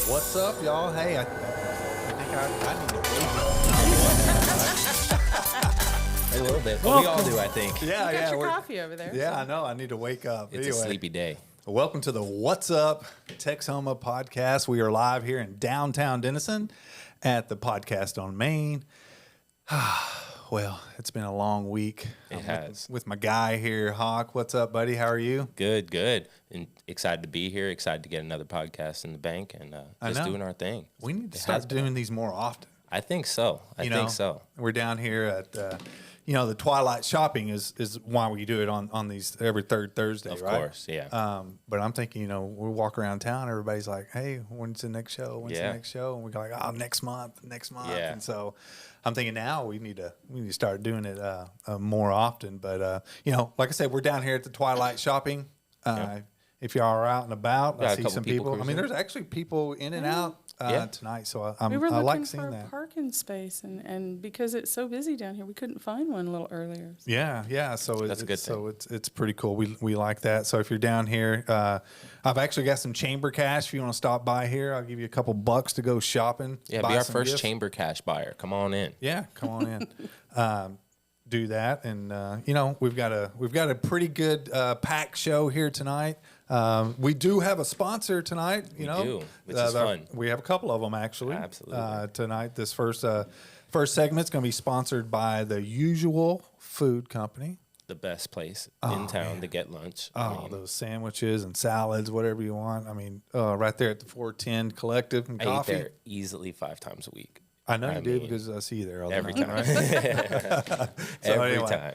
What's up, y'all? Hey, I think I need to A little bit. But we all do, I think. Yeah, You got your we're- coffee over there. Yeah, I know. I need to wake up. It's a sleepy day. Welcome to the What's Up Texoma podcast. We are live here in downtown Denison at the Podcast on Main. Well, it's been a long week. It has. With my guy here, Hawk. What's up, buddy? How are you? Good, good. And excited to be here. Excited to get another podcast in the bank and just doing our thing. We need to start doing these more often. I think so. I think so. We're down here at, the Twilight Shopping is why we do it on these every third Thursday, Of right? course, yeah. But I'm thinking, we walk around town, everybody's like, hey, when's the next show? When's the next show? And we're like, oh, next month. Yeah. And so I'm thinking now we need to start doing it more often. But, like I said, we're down here at the Twilight Shopping. If y'all are out and about, I see some people. I mean, there's actually people in and out tonight, so I We were like looking seeing for a that. parking space, and because it's so busy down here, we couldn't find one a little earlier. Yeah. So That's a good thing. So it's pretty cool. We like that. So if you're down here, I've actually got some chamber cash. If you want to stop by here, I'll give you a couple bucks to go shopping. Yeah, buy be our some first gifts. chamber cash buyer. Come on in. Yeah, come on in. Do that, and we've got a pretty good packed show here tonight. We do have a sponsor tonight. We do, which is fun. We have a couple of them actually. Absolutely. Tonight, this first segment is going to be sponsored by the Usual Food Company. The best place in town to get lunch. Those sandwiches and salads, whatever you want. I mean, right there at the 410 Collective and I coffee. eat there easily 5 times a week. I know you do because I see you there all the Every time. time. So Every time.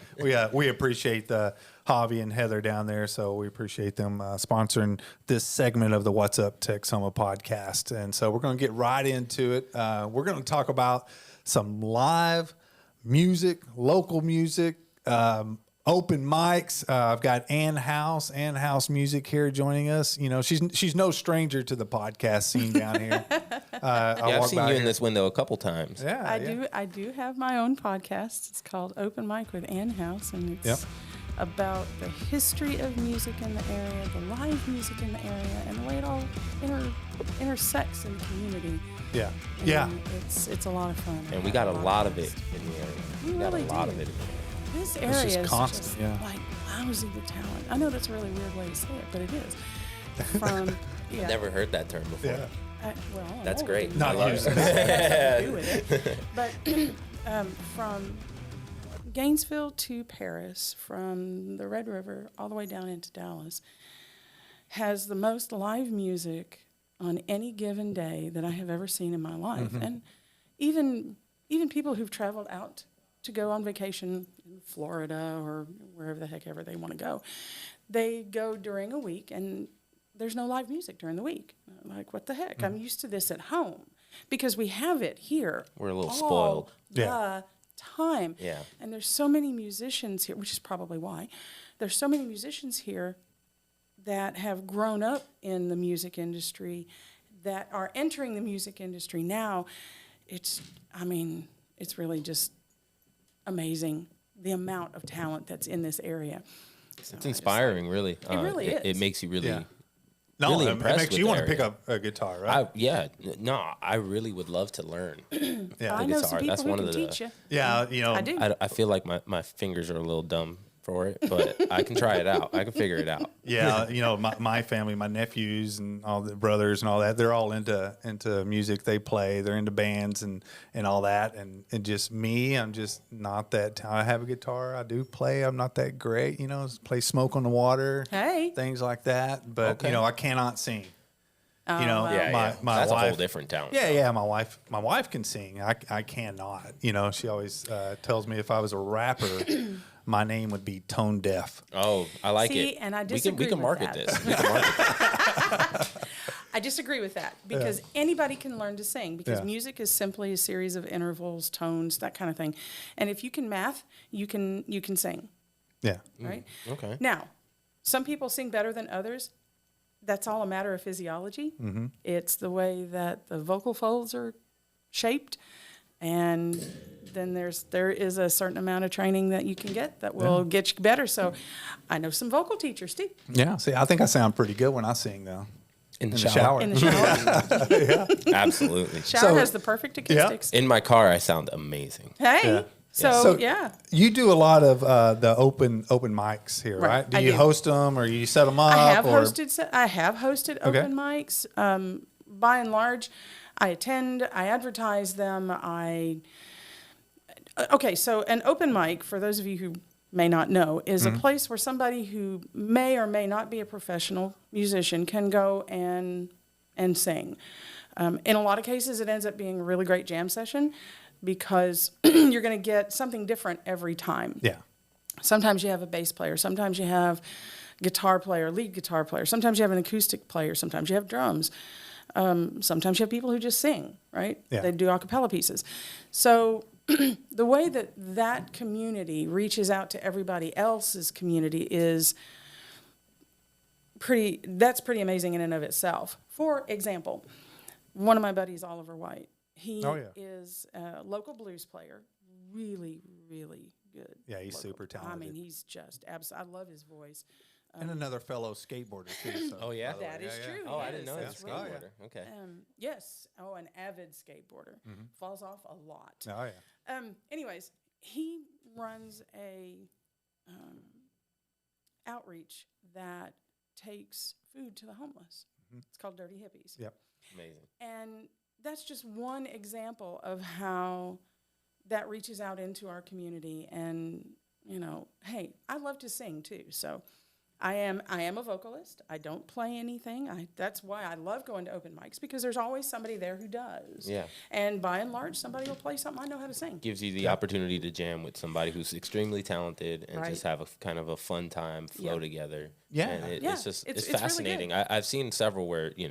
We appreciate Javi and Heather down there, so we appreciate them sponsoring this segment of the What's Up Texoma podcast. And so we're going to get right into it. We're going to talk about some live music, local music, open mics. I've got Ann House Music here joining us. She's no stranger to the podcast scene down here. I've seen you in this window a couple times. Yeah, I do have my own podcast. It's called Open Mic with Ann House, and it's about the history of music in the area, the live music in the area, and the way it all intersects in the community. Yeah. And Yeah. It's a lot of fun. And we got a lot of it in the area. We got really a lot do. of it in the area. This area just is constant, just yeah. like lousy with talent. I know that's a really weird way to say it, but it is. From I've never heard that term before. Yeah. That's great. Not I love using it. Has to do with it. But from Gainesville to Paris, from the Red River all the way down into Dallas, has the most live music on any given day that I have ever seen in my life. Mm-hmm. And even people who've traveled out to go on vacation in Florida or wherever the heck ever they want to go, they go during a week and there's no live music during the week. I'm like, what the heck? I'm used to this at home because we have it here. We're a little all spoiled. the time. Yeah. And there's so many musicians here, which is probably why. There's so many musicians here that have grown up in the music industry, that are entering the music industry now. It's really just amazing the amount of talent that's in this area. So It's inspiring, really. It really is. It makes you really, No, really it impressed makes with you the want to area. pick up a guitar, right? I really would love to learn. Yeah. I know guitar. some people That's who one can of the- teach you. Yeah, I do. I feel like my fingers are a little dumb for it, but I can try it out. I can figure it out. Yeah, my family, my nephews and all the brothers and all that, they're all into music. They play, they're into bands and all that. And just me, I'm just not that. I have a guitar, I do play. I'm not that great, play Smoke on the Water, Hey. things like that. But Okay. I cannot sing. Oh, my That's wife, a whole different talent. Yeah, my wife can sing. I cannot. She always tells me if I was a rapper, my name would be Tone Deaf. Oh, I like See, it. and I we disagree can with market that. this. We can market this. I disagree with that because anybody can learn to sing because Yeah. music is simply a series of intervals, tones, that kind of thing. And if you can math, you can sing, Yeah. right? Okay. Now, some people sing better than others. That's all a matter of physiology. Mm-hmm. It's the way that the vocal folds are shaped, and then there is a certain amount of training that you can get that will get you better. So I know some vocal teachers too. Yeah. See, I think I sound pretty good when I sing, though. In the shower. In the shower. Absolutely. Shower has the perfect acoustics. In my car, I sound amazing. Hey. Yeah. So, yeah. You do a lot of the open mics here, right? Do I you do. host them or you set them up? I have or? hosted open mics. By and large, I attend, I advertise them. So an open mic, for those of you who may not know, is a place where somebody who may or may not be a professional musician can go and sing. In a lot of cases, it ends up being a really great jam session because you're going to get something different every time. Yeah. Sometimes you have a bass player. Sometimes you have guitar player, lead guitar player. Sometimes you have an acoustic player. Sometimes you have drums. Sometimes you have people who just sing, right? Yeah. They do a cappella pieces. So the way that community reaches out to everybody else's community is pretty amazing in and of itself. For example, one of my buddies, Oliver White, he is a local blues player, really, really good. Yeah, he's super talented. I mean, he's just I love his voice. And another fellow skateboarder, too. So, Oh, yeah? That is true. Oh, I Yes, didn't know that's that. right. Skateboarder. Okay. Yes. Oh, an avid skateboarder. Falls off a lot. Oh, yeah. Anyways, he runs a outreach that takes food to the homeless. It's called Dirty Hippies. Yep. Amazing. And that's just one example of how that reaches out into our community. And, hey, I love to sing too. So I am a vocalist. I don't play anything. That's why I love going to open mics, because there's always somebody there who does. Yeah. And by and large, somebody will play something I know how to sing. Gives you the opportunity to jam with somebody who's extremely talented and just have a kind of a fun time, flow together. Yeah. And it's just it's fascinating. really I've seen several where, you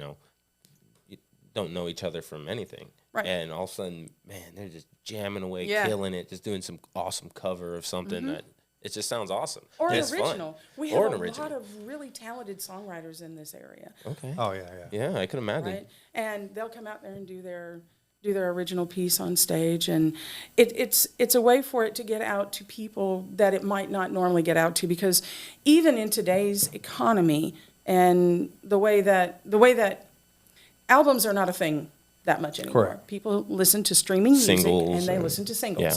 don't know each other from anything. Right. And all of a sudden, man, they're just jamming away, Yeah. killing it, just doing some awesome cover of something that it just sounds awesome. Or And an it's fun. original. We Or have an a original. lot of really talented songwriters in this area, Okay. Oh, yeah. Yeah, I can imagine. right? And they'll come out there and do their original piece on stage, and it's a way for it to get out to people that it might not normally get out to, because even in today's economy and the way that albums are not a thing that much anymore. Correct. People listen to streaming music Singles and they and- listen to singles. yeah.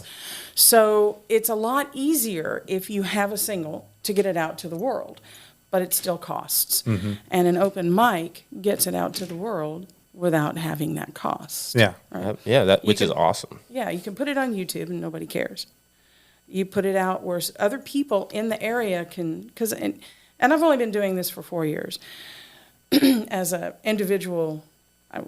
So it's a lot easier if you have a single to get it out to the world, but it still costs. And an open mic gets it out to the world without having that cost. Yeah. Right? Which is can- awesome. Yeah, you can put it on YouTube and nobody cares. You put it out where other people in the area can, and I've only been doing this for 4 years as an individual.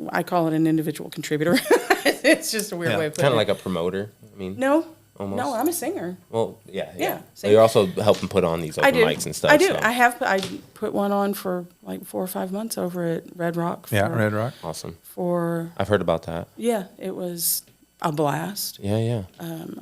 I call it an individual contributor. It's just a weird way of putting it. Kind of like a promoter. I mean, No, Almost. no, I'm a singer. well, yeah. Yeah, So you're also helping put on these I open do. mics and stuff. I do. So. I put one on for like 4 or 5 months over at Red Rock. Yeah, Red Rock. Awesome. For I've heard about that. it was a blast. Yeah.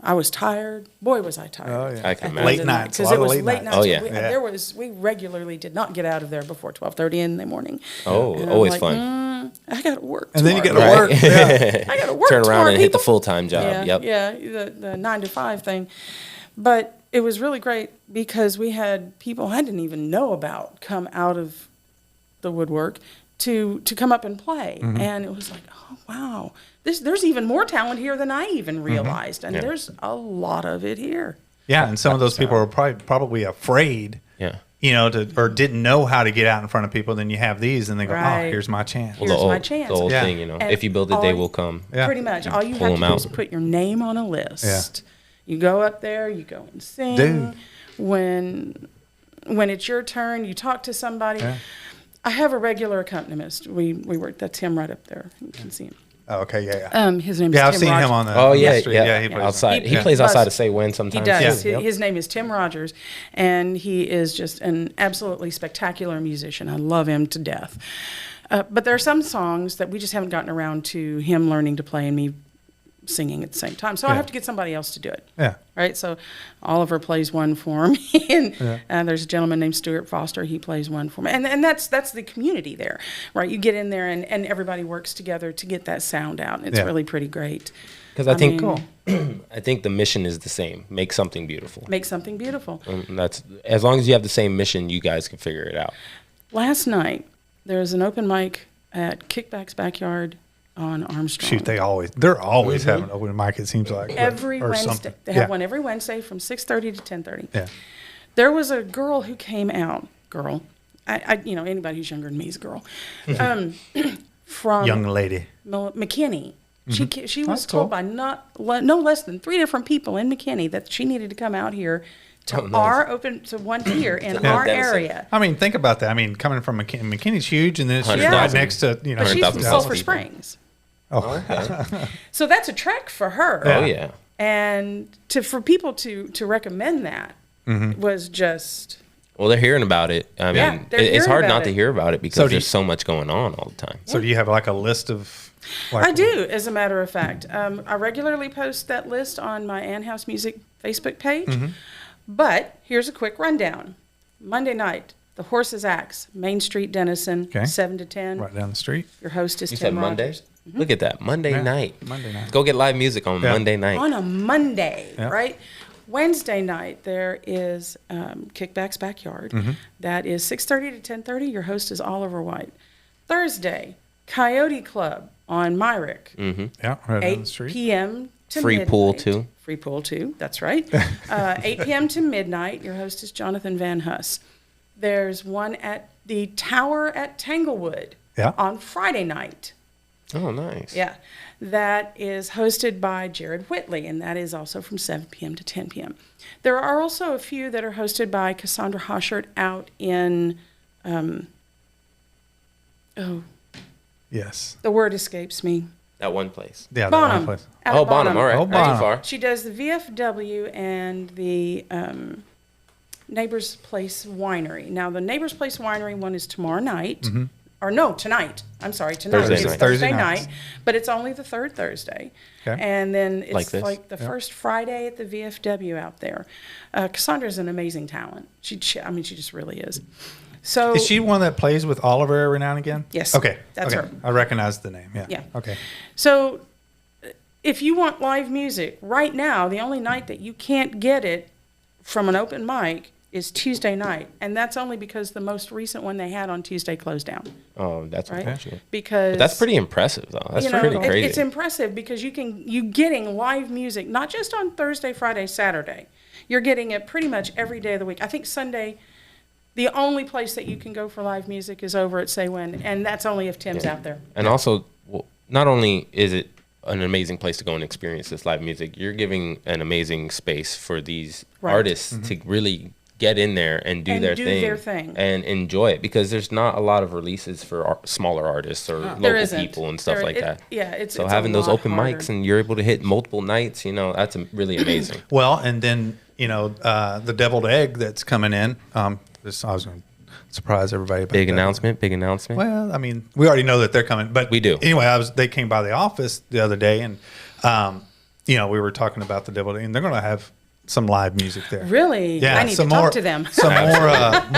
I was tired. Boy, was I tired. Oh, yeah. I can At the imagine. end of the night, nights, a 'cause lot it of was late late nights. nights. Oh, yeah. We regularly did not get out of there before 12:30 in the morning. Oh, And I'm always like, fun. I got to work. And then you get to tomorrow. work. Yeah. I got to work. Turn around tomorrow, and hit the people. full-time job. Yeah, the 9 to 5 thing. But it was really great because we had people I didn't even know about come out of the woodwork to come up and play. And it was like, oh, wow, there's even more talent here than I even realized. And Yeah. there's a lot of it here. Yeah, and some of those people are probably afraid, Yeah. or didn't know how to get out in front of people. Then you have these, and they go, Right. "Oh, here's my chance." Here's my chance. The old Yeah. thing, And if you build it, they will come. Yeah. Pretty much. All you pull have to them do out. is put your name on a list. You go up there, you go and sing. Dude. When it's your turn, you talk to somebody. Yeah. I have a regular accompanist. We work. That's him right up there. You can see him. Oh, okay, yeah. His name is Yeah, I've Tim seen Rogers. him on the Oh yeah, street. yeah. He plays outside. He He plays does. outside of Say When He sometimes. does. too. Yep. His name is Tim Rogers, and he is just an absolutely spectacular musician. I love him to death. But there are some songs that we just haven't gotten around to him learning to play and me singing at the same time. So I Yeah. have to get somebody else to do it. Yeah. Right? So Oliver plays one for me, and there's a gentleman named Stuart Foster. He plays one for me. And that's the community there, right? You get in there, and everybody works together to get that sound out. It's Yeah. really pretty great. Because I think mean, I think the mission is the same. Make something beautiful. make something beautiful. And that's as long as you have the same mission, you guys can figure it out. Last night, there was an open mic at Kickback's Backyard on Armstrong. Shoot, they're always having an open mic. It seems like Every or Wednesday. something. They have one every Wednesday from 6:30 to 10:30. Yeah. There was a girl who came out. I anybody who's younger than me is a girl. From Young lady. McKinney. She was That's told cool. by no less than 3 different people in McKinney that she needed to come out here to one here in our Denison. area. I mean, think about that. I mean, coming from McKinney's huge, and then it's just 100,000. right next to But she's from 100,000 Sulphur people. Springs, Oh, so that's a trek for her. Yeah. Oh yeah. And for people to recommend that was just. Well, they're hearing about it. I mean, Yeah, they're it's hearing hard about not to it. hear about it because So do there's you- so much going on all the time. so do you have like a list of? Like, I do, as a matter of fact. I regularly post that list on my Ann House Music Facebook page. But here's a quick rundown. Monday night, the Horse's Axe, Main Street, Denison, Okay. 7 to 10. right down the street. Your host is You Tim said Monday? Rogers. Look at that. Monday Yeah, night. Monday night. Go get live music on Yeah. Monday night. On a Monday, Yeah. right? Wednesday night, there is Kickback's Backyard. That is 6:30 to 10:30. Your host is Oliver White. Thursday, Coyote Club on Myrick. Yeah, right down 8 the street. p.m. to Free midnight. pool, too. Free pool too. That's right. 8 p.m. to midnight. Your host is Jonathan Van Huss. There's one at the Tower at Tanglewood Yeah. on Friday night. Oh, nice. Yeah, that is hosted by Jared Whitley, and that is also from 7 p.m. to 10 p.m. There are also a few that are hosted by Cassandra Hoshert out in, Yes. the word escapes me. That one place. Yeah. that one Bonham. place. Out Oh, at Bonham. All right. Oh, Not Bonham. too far. She does the VFW and the Neighbor's Place Winery. Now, the Neighbor's Place Winery one is tomorrow night. Or no, tonight. I'm sorry, tonight. Thursday It's night. Thursday Thursday night. nights. But it's only the third Thursday. Okay. And then it's Like like, this? the first Friday at the VFW out there. Cassandra's an amazing talent. She just really is. So Is she one that plays with Oliver every now and again? Yes, Okay. that's okay. her. I recognize the name. Yeah. Yeah. Okay. So if you want live music, right now, the only night that you can't get it from an open mic is Tuesday night. And that's only because the most recent one they had on Tuesday closed down, Oh, that's right? unfortunate. Because But that's pretty impressive, though. That's pretty crazy. it's impressive because you getting live music, not just on Thursday, Friday, Saturday. You're getting it pretty much every day of the week. I think Sunday, the only place that you can go for live music is over at Say When, and that's only if Tim's out there. And also, well, not only is it an amazing place to go and experience this live music, you're giving an amazing space for these Right. artists to really get in there and do, And their, do thing their thing. and enjoy it, because there's not a lot of releases for smaller artists or There local isn't. people and stuff like that. Yeah, it's So it's a having those lot open harder. mics and you're able to hit multiple nights, that's really amazing. Well, and then the deviled egg that's coming in. I was going to surprise everybody. About Big that. announcement. Well, I mean, we already know that they're coming, but We do. Anyway, they came by the office the other day, and we were talking about the deviled egg, and they're going to have some live music there. Really? Yeah, I need to some talk more, to them. Some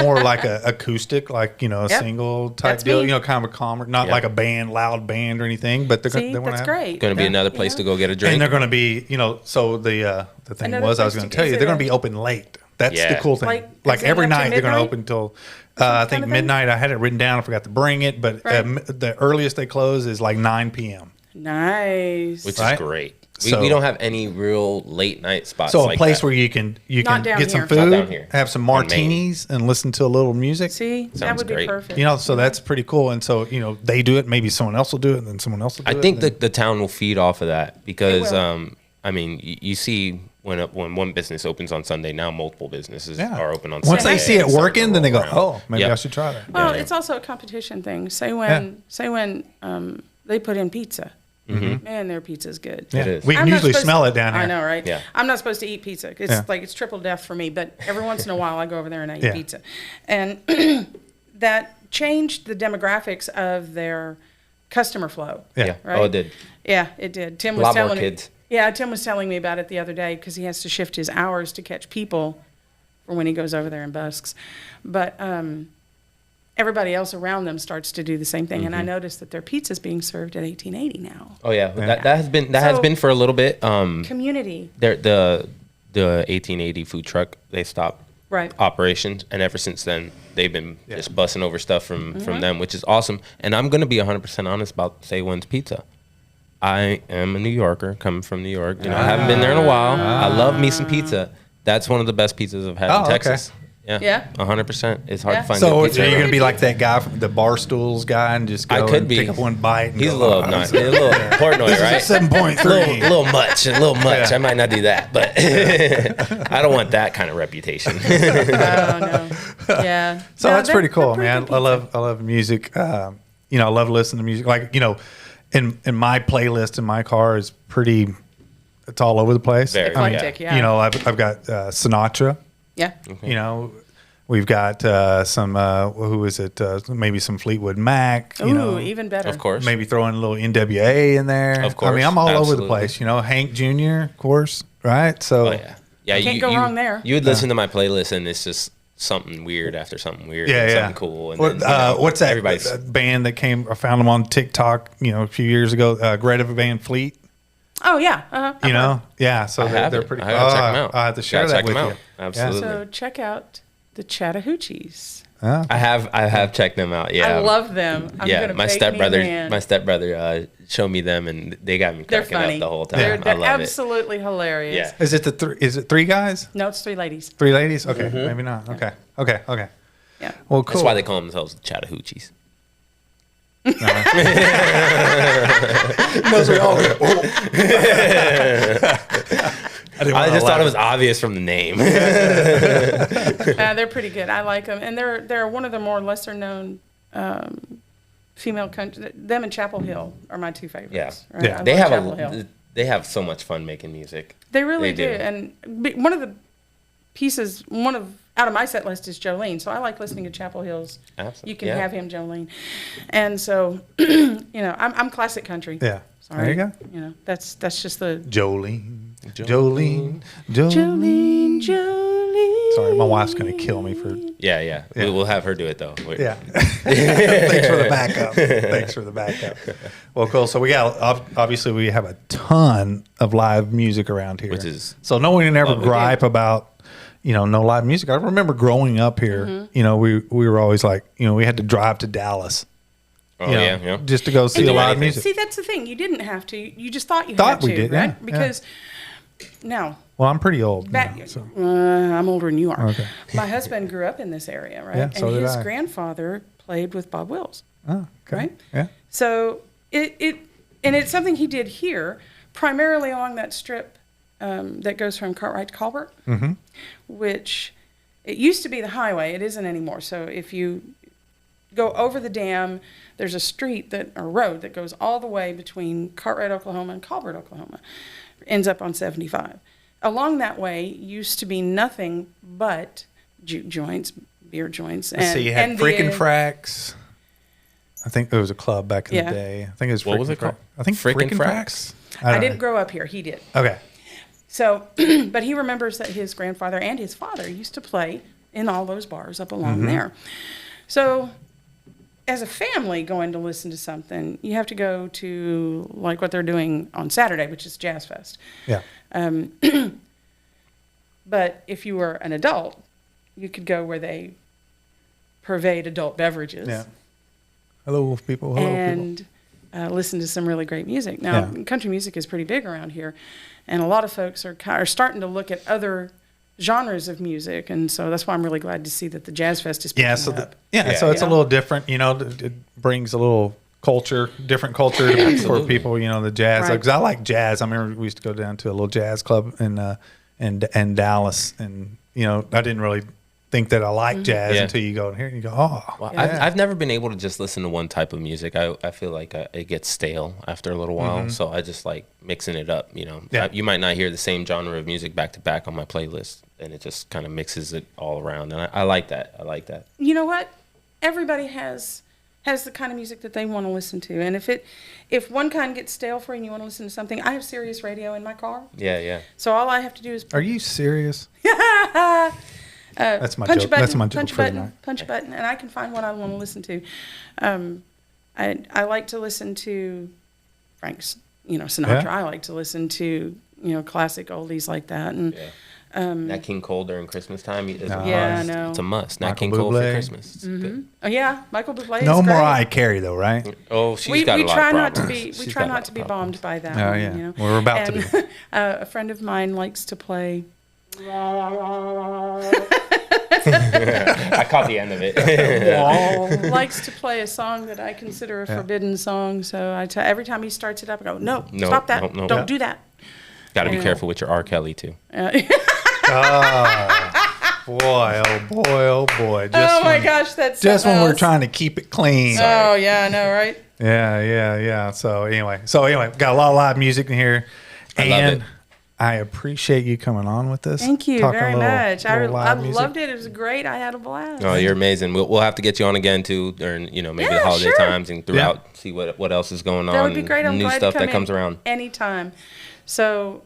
more like a acoustic, like a Yep. single type That's deal. me. Kind of a calmer, not Yeah. like a loud band or anything. But they're See, they want that's to have, great. Going to be Yeah. another place to go get a drink. and they're going to be, so the thing Another was, I was place going to to tell you, visit they're going to it. be open late. That's the Yeah. cool thing. Like, Like is it every up to night they're going to midnight? open till I kind think of thing? midnight. I had it written down. I forgot to bring it, but Right. the earliest they close is like 9 p.m. Nice. which Right? is great. So- we don't have any real late night spots. So a like place that. where you can Not down get some here. Not down food, here. have some On Main. martinis, and listen to a little music. See, that Sounds would be great. perfect. So that's pretty cool. And so they do it. Maybe someone else will do it, and then someone else will do I it. think and then- that the town will feed off of that because, will. you see when one business opens on Sunday, now multiple businesses are open on Once Sunday. they see it and start working, to then they go, roll around. "Oh, maybe Yep. I should try that." Well, Yeah. it's also a competition thing. Say when they put in pizza. Man, their pizza's good. Yeah. It is. We can I'm not usually supposed smell to- it down here. I know, right? Yeah. I'm not supposed to eat pizza. It's Yeah. like it's triple death for me. But every once in a while, I go over there and I eat Yeah. pizza, and that changed the demographics of their customer flow. Yeah. Right? Oh, it did. Yeah, it did. Tim A was lot more telling me. kids. Yeah, Tim was telling me about it the other day because he has to shift his hours to catch people for when he goes over there and busks. But everybody else around them starts to do the same thing, and I noticed that their pizza's being served at 1880 now. Oh yeah, that has So- been for a little bit. Community. The 1880 food truck, they stopped Right. operations, and ever since then they've been just busting over stuff from them, which is awesome. And I'm gonna be 100% honest about Say One's Pizza. I am a New Yorker, coming from New York. I haven't been there in a while. I love me some pizza. That's one of the best pizzas I've had in Texas. Yeah. 100%. It's hard to find. So good pizza you're around. gonna be like that guy, the Barstools guy, and just go and take up one bite. And He's go, a little obnoxious. He's a little Portnoy, right? 7.3. A little much. I might not do that, but I don't want that kind of reputation. Oh no. Yeah. So No, that's pretty cool, pretty man. good I pizza. love music. I love listening to music. Like, in my playlist in my car is pretty. It's all over the place. Very, Eclectic, yeah. I've got Sinatra. Yeah. We've got some. Who is it? Maybe some Fleetwood Mac. Ooh, even better. Of course. Maybe throwing a little NWA in there. Of course, I mean, I'm all over the absolutely. place. Hank Jr. Of course, right? So Oh yeah. Yeah, Can't go wrong there. You would listen to my playlist, and it's just something weird after something weird, Yeah, and yeah. something cool. And then, what's that? Everybody's That band that came. I found them on TikTok. A few years ago. Greta Van Fleet. Oh yeah. Uh-huh. Yeah. So I have they're it. pretty. I gotta check 'em out. I have to share Gotta that check with 'em you. out. Absolutely. So check out the Chattahoochees. I have checked them out. Yeah, I love them. I'm yeah, gonna my bake me a stepbrother, man. showed me them, and they got me They're cracking funny. up the whole time. They're I love it. absolutely hilarious. Yeah. Is it Is it three guys? No, it's three ladies. Three ladies? Okay, maybe not. Okay. Yeah. Well, cool. That's why they call themselves the Chattahoochees. Those are all. I just thought it was obvious from the name. They're pretty good. I like them, and they're one of the more lesser known female country. Them and Chapel Hill are my two favorites. Yeah. Right? Yeah. I They love have Chapel Hill. they have so much fun making music. They really They do. do. And one of the pieces, out of my set list is Jolene. So I like listening to Chapel Hill's. Absolutely. You can Yeah. have him, Jolene. And so, I'm classic country. Yeah. Sorry. There you go. That's just the Jolene. Jolene, Jolene. Sorry, my wife's gonna kill me for. Yeah. We'll have her do it though. Yeah. Thanks for the backup. Well, cool. So we got obviously we have a ton of live music around here, Which is so no one can ever lovely. gripe about no live music. I remember growing up here. We were always like we had to drive to Dallas. Oh yeah. Just to go see do a live anything. music. See, that's the thing. You didn't have to. You just thought you Thought had to, we did, right? yeah, Because now, Well, I'm pretty old. back, now, so. I'm older than you are. Okay. My husband grew up in this area, right? Yeah, so and did his I. grandfather played with Bob Wills, Oh, okay. right? Yeah. So it's something he did here, primarily along that strip that goes from Cartwright to Colbert, which it used to be the highway. It isn't anymore. So if you go over the dam, there's a road that goes all the way between Cartwright, Oklahoma and Colbert, Oklahoma. Ends up on 75. Along that way used to be nothing but juke joints, beer joints. Let's see, you had and Freaking the- Fracks. I think there was a club back in Yeah. the day. I think it was What was Frickin' it called? Frack. I think Frickin' Frickin' Fracks? Fracks. I don't didn't know. grow up here. He did. Okay. So, but he remembers that his grandfather and his father used to play in all those bars up along there. So, as a family going to listen to something, you have to go to like what they're doing on Saturday, which is Jazz Fest. Yeah. But if you were an adult, you could go where they purveyed adult beverages. Yeah. Hello, people. Hello, people. And listen to some really great music. Now, Yeah. country music is pretty big around here, and a lot of folks are starting to look at other genres of music, and so that's why I'm really glad to see that the Jazz Fest is picking Yeah. So up. so it's a Yeah. little different. It brings a little different culture for people. The jazz. Right. Because I like jazz. I remember we used to go down to a little jazz club in Dallas, and I didn't really think that I liked jazz Yeah. until you go in here and you go, oh. Well, yeah. I've never been able to just listen to one type of music. I feel like it gets stale after a little while, so I just like mixing it up. Yeah. You might not hear the same genre of music back to back on my playlist, and it just kind of mixes it all around, and I like that. I like that. You know what? Everybody has the kind of music that they want to listen to, and if one kind gets stale for you and you want to listen to something, I have Sirius radio in my car, Yeah. so all I have to do is Are you serious? That's my punch joke. a button, That's my joke punch a for button, tonight. punch a button, and I can find what I want to listen to. I like to listen to Frank's, Sinatra. Yeah. I like to listen to classic oldies like that, and Nat King Cole during Christmas time is a Yeah, I must. know. It's a must. Nat Michael King Cole for Bublé. Christmas. It's good. Oh yeah, Michael Bublé. No is great. Mariah Carey though, right? Oh, she's We got a lot try of not to problems. be She's try got a lot not to of be problems. bombed by that. Oh, one, yeah. you know? We're about to And, be. A friend of mine likes to play. I caught the end of it. Likes to play a song that I consider a forbidden song. So every time he starts it up, I go, no, No, stop that, no, no. don't do that. Got to be Yeah. careful with your R. Kelly too. Boy, oh boy, oh boy. Oh my gosh, that's Just when we're something trying to keep it clean. else. Oh yeah, I know, right? Yeah. So anyway, got a lot of live music in here, I love and it. I appreciate you coming on with us. Thank you talking very a little- much. I little live music. loved it. It was great. I had a blast. Oh, you're amazing. We'll have to get you on again too, during maybe Yeah, the holiday sure. times and throughout. See what else is going on. That would be great. and I'm new glad stuff to come that comes in around. anytime. So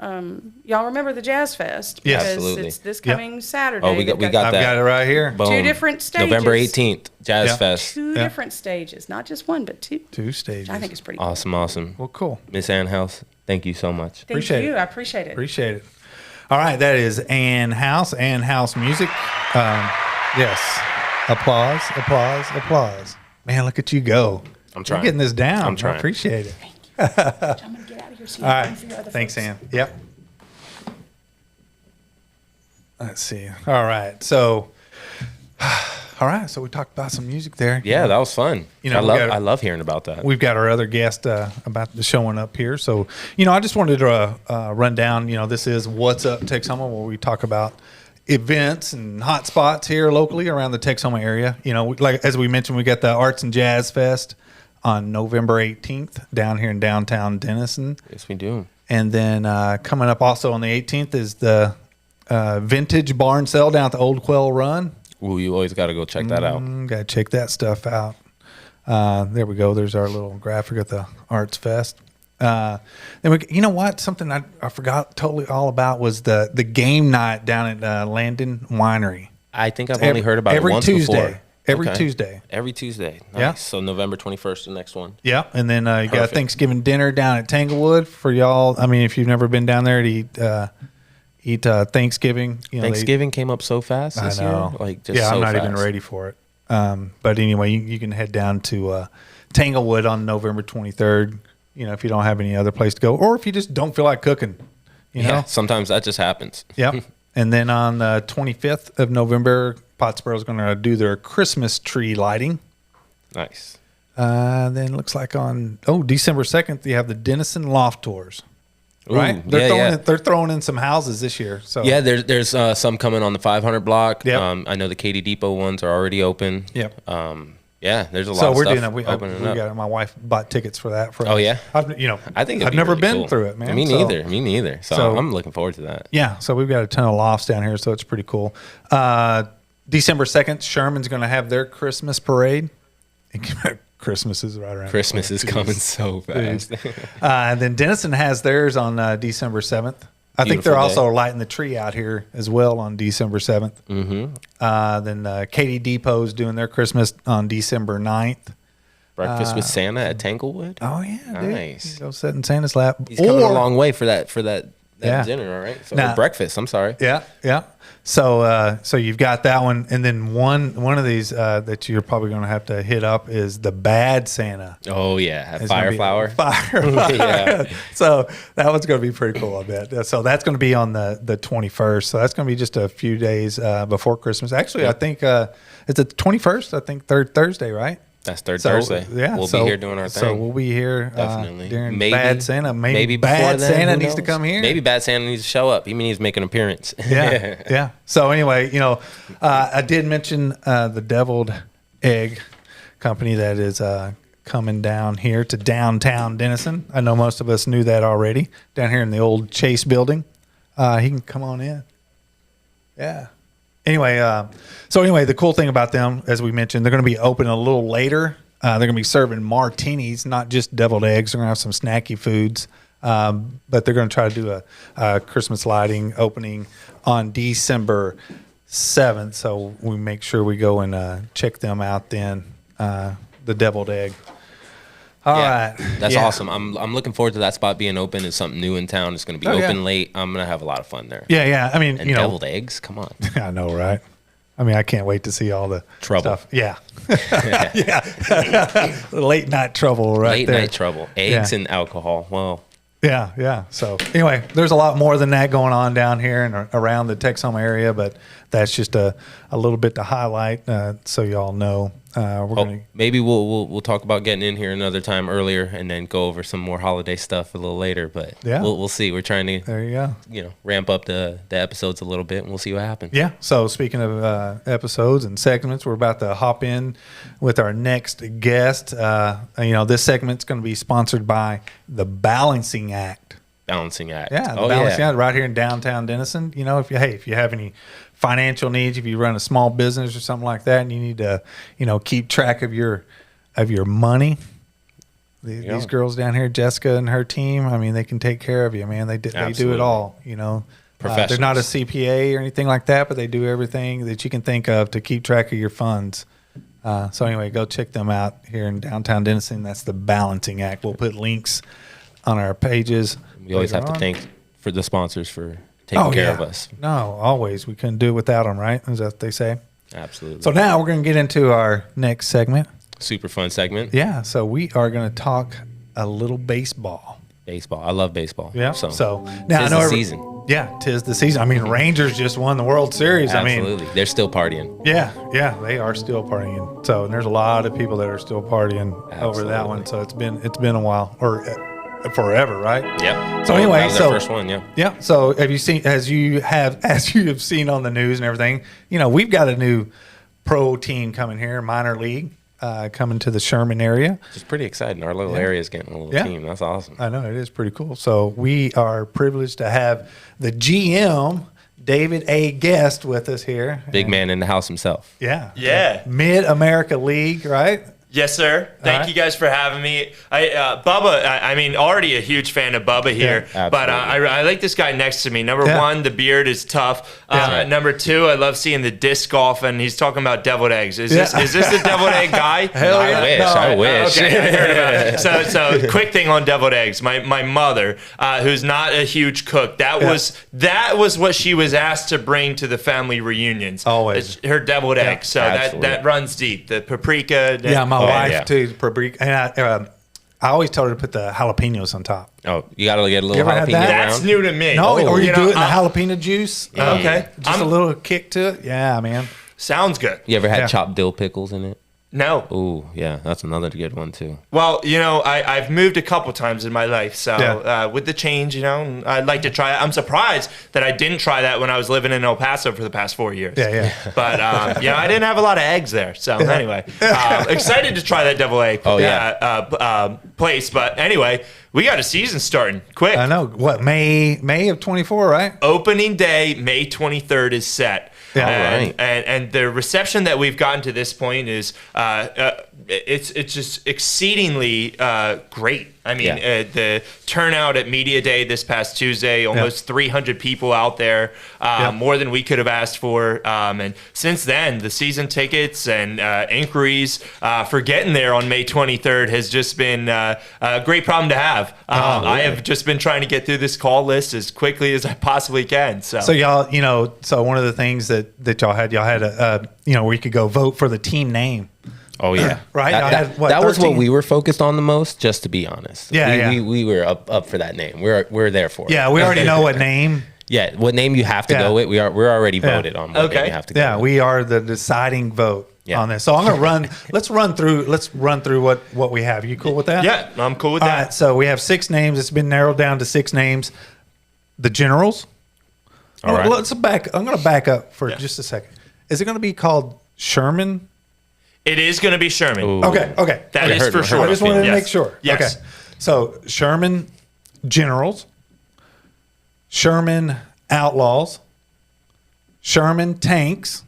y'all remember the Jazz Fest? Yes. Because Absolutely. it's this Yep. coming Saturday. Oh, we They've got I've that. got it right here. Boom. two different stages. November 18th, Jazz Yeah. Fest. Two Yeah. different stages, not just one, but two. 2 stages. I think it's pretty cool. Awesome. Well, cool. Miss Ann House, thank you so much. Thank Appreciate you. it. I appreciate it. Appreciate it. All right, that is Ann House Music. Yes. Applause. Man, look at you go. I'm trying. You're getting this down. I'm trying. I appreciate it. I'm gonna get out of here. So you All can right. figure out the Thanks, folks. Ann. Yep. Let's see. All right. So, we talked about some music there. Yeah, that was fun. You know, I love hearing about that. We've got our other guest about the showing up here. So, I just wanted to run down, this is What's Up Texoma, where we talk about events and hot spots here locally around the Texoma area. Like as we mentioned, we got the Arts and Jazz Fest on November 18th down here in downtown Denison. Yes, we do. And then coming up also on the 18th is the Vintage Barn Sale down at the Old Quail Run. Ooh, you always got to go check that out. Got to check that stuff out. There we go. There's our little graphic at the Arts Fest. Then you know what? Something I forgot totally all about was the game night down at Landon Winery. I think I've only heard about it once Tuesday. before. Every Okay. Tuesday. Every Tuesday. Nice. Yeah. So November 21st, the next one. Yeah, and then you got Perfect. Thanksgiving dinner down at Tanglewood for y'all. I mean, if you've never been down there to eat Thanksgiving, Thanksgiving came up so fast I this know. year. Like just yeah, so I'm not fast. even ready for it. But anyway, you can head down to Tanglewood on November 23rd. If you don't have any other place to go, or if you just don't feel like cooking, you Yeah, know. sometimes that just happens. Yep. And then on the 25th of November, Pottsboro is going to do their Christmas tree lighting. Nice. Then looks like on December 2nd, you have the Denison Loft Tours. Ooh, Right? yeah. They're throwing in some houses this year. So Yeah, there's some coming on the 500 block. Yep. I know the Katy Depot ones are already open. Yep. Yeah, there's a lot So of we're stuff doing that. We opening up. got my wife bought tickets for that. Oh, yeah? I've I think it'd I've be never really been cool. through it, man. Me So- neither. So, so- I'm looking forward to that. Yeah, so we've got a ton of lofts down here, so it's pretty cool. December 2nd, Sherman's going to have their Christmas parade. Christmas is right around. the Christmas corner. is coming so fast. And then Denison has theirs on December 7th. I think Beautiful they're day. also lighting the tree out here as well on December 7th. Mm-hmm. Then Katy Depot's doing their Christmas on December 9th. Breakfast with Santa at Tanglewood. Oh, yeah, dude. Nice. Go sit in Santa's lap. He's coming a long way for that Yeah. dinner. All right. So Now- breakfast. I'm sorry. Yeah. So you've got that one, and then one of these that you're probably going to have to hit up is the Bad Santa. Oh yeah, It's gonna fire be flower. Fire. Yeah. So that one's going to be pretty cool, I bet. So that's going to be on the 21st. So that's going to be just a few days before Christmas. Actually, I think it's the 21st. I think third Thursday, right? That's third So, Thursday. Yeah, we'll be here doing our thing. So we'll be here Definitely. during Maybe- Bad Santa. Maybe before Bad then, Santa who needs to knows? come here. Maybe Bad Santa needs to show up. He needs to make an appearance. Yeah. So anyway, I did mention the Deviled Egg Company that is coming down here to downtown Denison. I know most of us knew that already. Down here in the old Chase building. He can come on in. Yeah. Anyway, the cool thing about them, as we mentioned, they're going to be open a little later. They're going to be serving martinis, not just deviled eggs. They're going to have some snacky foods. But they're going to try to do a Christmas lighting opening on December 7th. So we make sure we go and check them out then, the deviled egg. All right. That's awesome. I'm looking forward to that spot being open. It's something new in town. It's going to be open late. I'm going to have a lot of fun there. Yeah. I mean, and deviled eggs. Come on. I know, right? I mean, I can't wait to see all the trouble. Stuff. Yeah. Late night trouble, right? Late night trouble. Eggs and alcohol. Well. Yeah. So anyway, there's a lot more than that going on down here and around the Texoma area, but that's just a little bit to highlight, so y'all know. Maybe we'll talk about getting in here another time earlier, and then go over some more holiday stuff a little later. But we'll see. We're trying to there you go. Ramp up the episodes a little bit, and we'll see what happens. Yeah. So speaking of episodes and segments, we're about to hop in with our next guest. This segment's going to be sponsored by the Balancing Act. Balancing Act. Yeah, the Balancing Act right here in downtown Denison. If you have any financial needs, if you run a small business or something like that, and you need to, keep track of your money. These girls down here, Jessica and her team, I mean, they can take care of you, man. They do it all. They're not a CPA or anything like that, but they do everything that you can think of to keep track of your funds. So anyway, go check them out here in downtown Denison. That's the Balancing Act. We'll put links on our pages. We always have to thank for the sponsors for taking care of us. No, always. We couldn't do it without them, right? Is that what they say? Absolutely. So now we're going to get into our next segment. Super fun segment. Yeah. So we are going to talk a little baseball. Baseball. I love baseball. Yeah. So now tis the season. Yeah, 'tis the season. I mean, Rangers just won the World Series. Absolutely. They're still partying. Yeah, they are still partying. So and there's a lot of people that are still partying over that one. So it's been a while or forever, right? Yep. So anyway, that was our first one, yeah. Yeah. So have you seen as you have seen on the news and everything? We've got a new pro team coming here, minor league, coming to the Sherman area. It's pretty exciting. Our little area is getting a little team. That's awesome. I know it is pretty cool. So we are privileged to have the GM, David A. Guest, with us here. Big man in the house himself. Yeah. Mid-America League, right? Yes, sir. Thank you guys for having me. Bubba, I mean, already a huge fan of Bubba here, but I like this guy next to me. Number one, the beard is tough. Number two, I love seeing the disc golf, and he's talking about deviled eggs. Is this the deviled egg guy? Hell yeah. I wish. Okay, I heard about it. So quick thing on deviled eggs. My mother, who's not a huge cook, that was what she was asked to bring to the family reunions. Always. Her deviled egg. So that runs deep. The paprika. My wife too. And I always told her to put the jalapenos on top. Oh, you got to get a little jalapeno around? That's new to me. No, or you do it in the jalapeno juice. Okay. Just a little kick to it. Yeah, man. Sounds good. You ever had chopped dill pickles in it? No. Ooh, yeah, that's another good one too. Well, I've moved a couple times in my life, so with the change, I'd like to try it. I'm surprised that I didn't try that when I was living in El Paso for the past 4 years. Yeah. But I didn't have a lot of eggs there, so anyway, excited to try that devil egg. Place. But anyway, we got a season starting quick. I know. What May of 24, right? Opening day, May 23rd is set. Yeah, and the reception that we've gotten to this point is it's just exceedingly great. I mean, the turnout at Media Day this past Tuesday, almost 300 people out there, more than we could have asked for. And since then, the season tickets and inquiries for getting there on May 23rd has just been a great problem to have. I have just been trying to get through this call list as quickly as I possibly can. So y'all, so one of the things that y'all had where you could go vote for the team name. Oh yeah, right. That was what we were focused on the most. Just to be honest, we were up for that name. We're there for it. Yeah, we already know what name. Yeah, what name you have to go with. We're already voted on. What name you have to go with. We are the deciding vote on this. So I'm gonna run. Let's run through what we have. You cool with that? Yeah, I'm cool with that. All right, so we have 6 names. It's been narrowed down to 6 names. The Generals. All right. I'm gonna back up for just a second. Is it gonna be called Sherman? It is going to be Sherman. Ooh. Okay. That is for sure. I just wanted to make sure. Yes. Okay. So Sherman Generals, Sherman Outlaws, Sherman Tanks,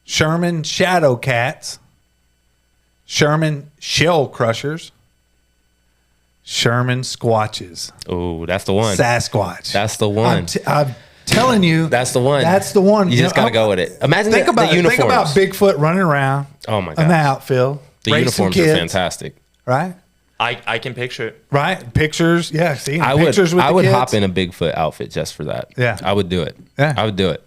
Sherman Shadow Cats, Sherman Shell Crushers, Sherman Squatches. Oh, that's the one. Sasquatch. That's the one. I'm telling you, that's the one. That's the one. You just gotta go with it. Imagine the uniforms. Think about Bigfoot running around. Oh my god! In the outfield. The uniforms are fantastic. Right? I can picture it. Right? Pictures. Yeah. See, I would pictures with I the would kids. hop in a Bigfoot outfit just for that. Yeah. I would do it. Yeah. I would do it.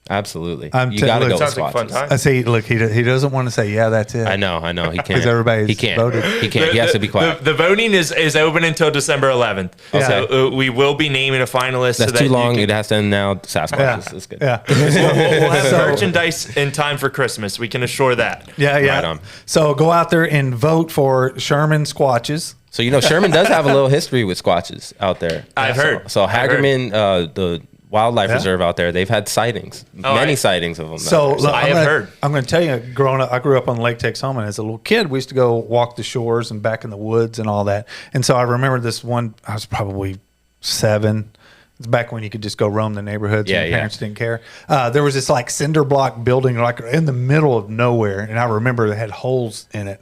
Absolutely. I'm You t- got to look, go with sounds like a fun swatches. time. I see. Look, he doesn't want to say, yeah, that's it. I know. He can't. 'Cause everybody's he can't. voted. He can't. He has to be quiet. The voting is open until December 11th. Yeah. So we will be naming a finalist. That's so that too you long. can- It has to end now. Sasquatch. Yeah. That's good. Yeah. we'll have So- merchandise in time for Christmas. We can assure that. Yeah. Yeah. Right on. So go out there and vote for Sherman Squatches. So Sherman does have a little history with squatches out there. I've heard. So I've heard. Hagerman, the wildlife Yeah. reserve out there, they've had sightings, Oh, many I- sightings of them. So out there. I have heard. I'm going to tell you, growing up, I grew up on Lake Texoma. And as a little kid, we used to go walk the shores and back in the woods and all that. And so I remember this one. I was probably 7. It's back when you could just go roam the neighborhoods Yeah, and yeah. parents didn't care. There was this like cinder block building like in the middle of nowhere, and I remember it had holes in it.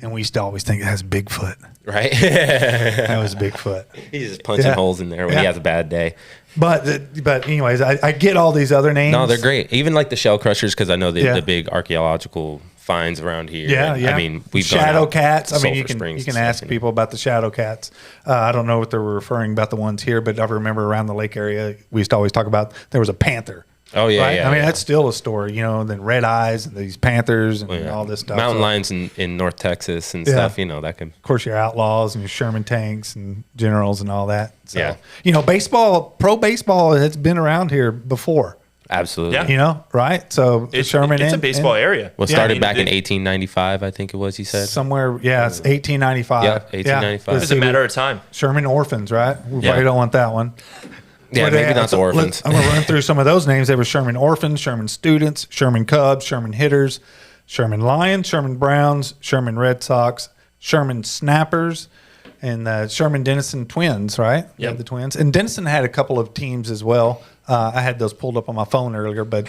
And we used to always think it has Bigfoot. right? That was Bigfoot. He's just punching Yeah. holes in there when he Yeah. has a bad day. But anyways, I get all these other names. No, they're great. Even like the shell crushers, because I know Yeah. the big archaeological finds around here. Yeah, And, yeah. I mean, we've gone shadow out cats. I mean, Sulphur you can Springs and ask stuff, people about the shadow cats. I don't know what they're referring about the ones here, but I remember around the lake area, we used to always talk about there was a panther. Oh yeah, Right? yeah. I mean, yeah. that's still a story, then red eyes and these panthers and Yeah. all this stuff. Mountain So, lions in North Texas and Yeah. stuff. That can. of course, your outlaws and your Sherman tanks and generals and all that. So, Yeah. baseball, pro baseball has been around here before, Absolutely. Yeah. right? So Sherman it's a and- baseball and area. Well, Yeah, started I mean, back in it- 1895, I think it was. You said. somewhere, yeah, it's 1895. Yeah, 1895. Let's It's a see, matter of time. Sherman orphans, right? We Yeah. probably don't want that one. Yeah, But maybe they- not the so orphans. I'm going to run through some of those names. There were Sherman orphans, Sherman students, Sherman Cubs, Sherman hitters, Sherman Lions, Sherman Browns, Sherman Red Sox, Sherman Snappers, and the Sherman Denison Twins, right? Yep. The Twins. And Denison had a couple of teams as well. I had those pulled up on my phone earlier, but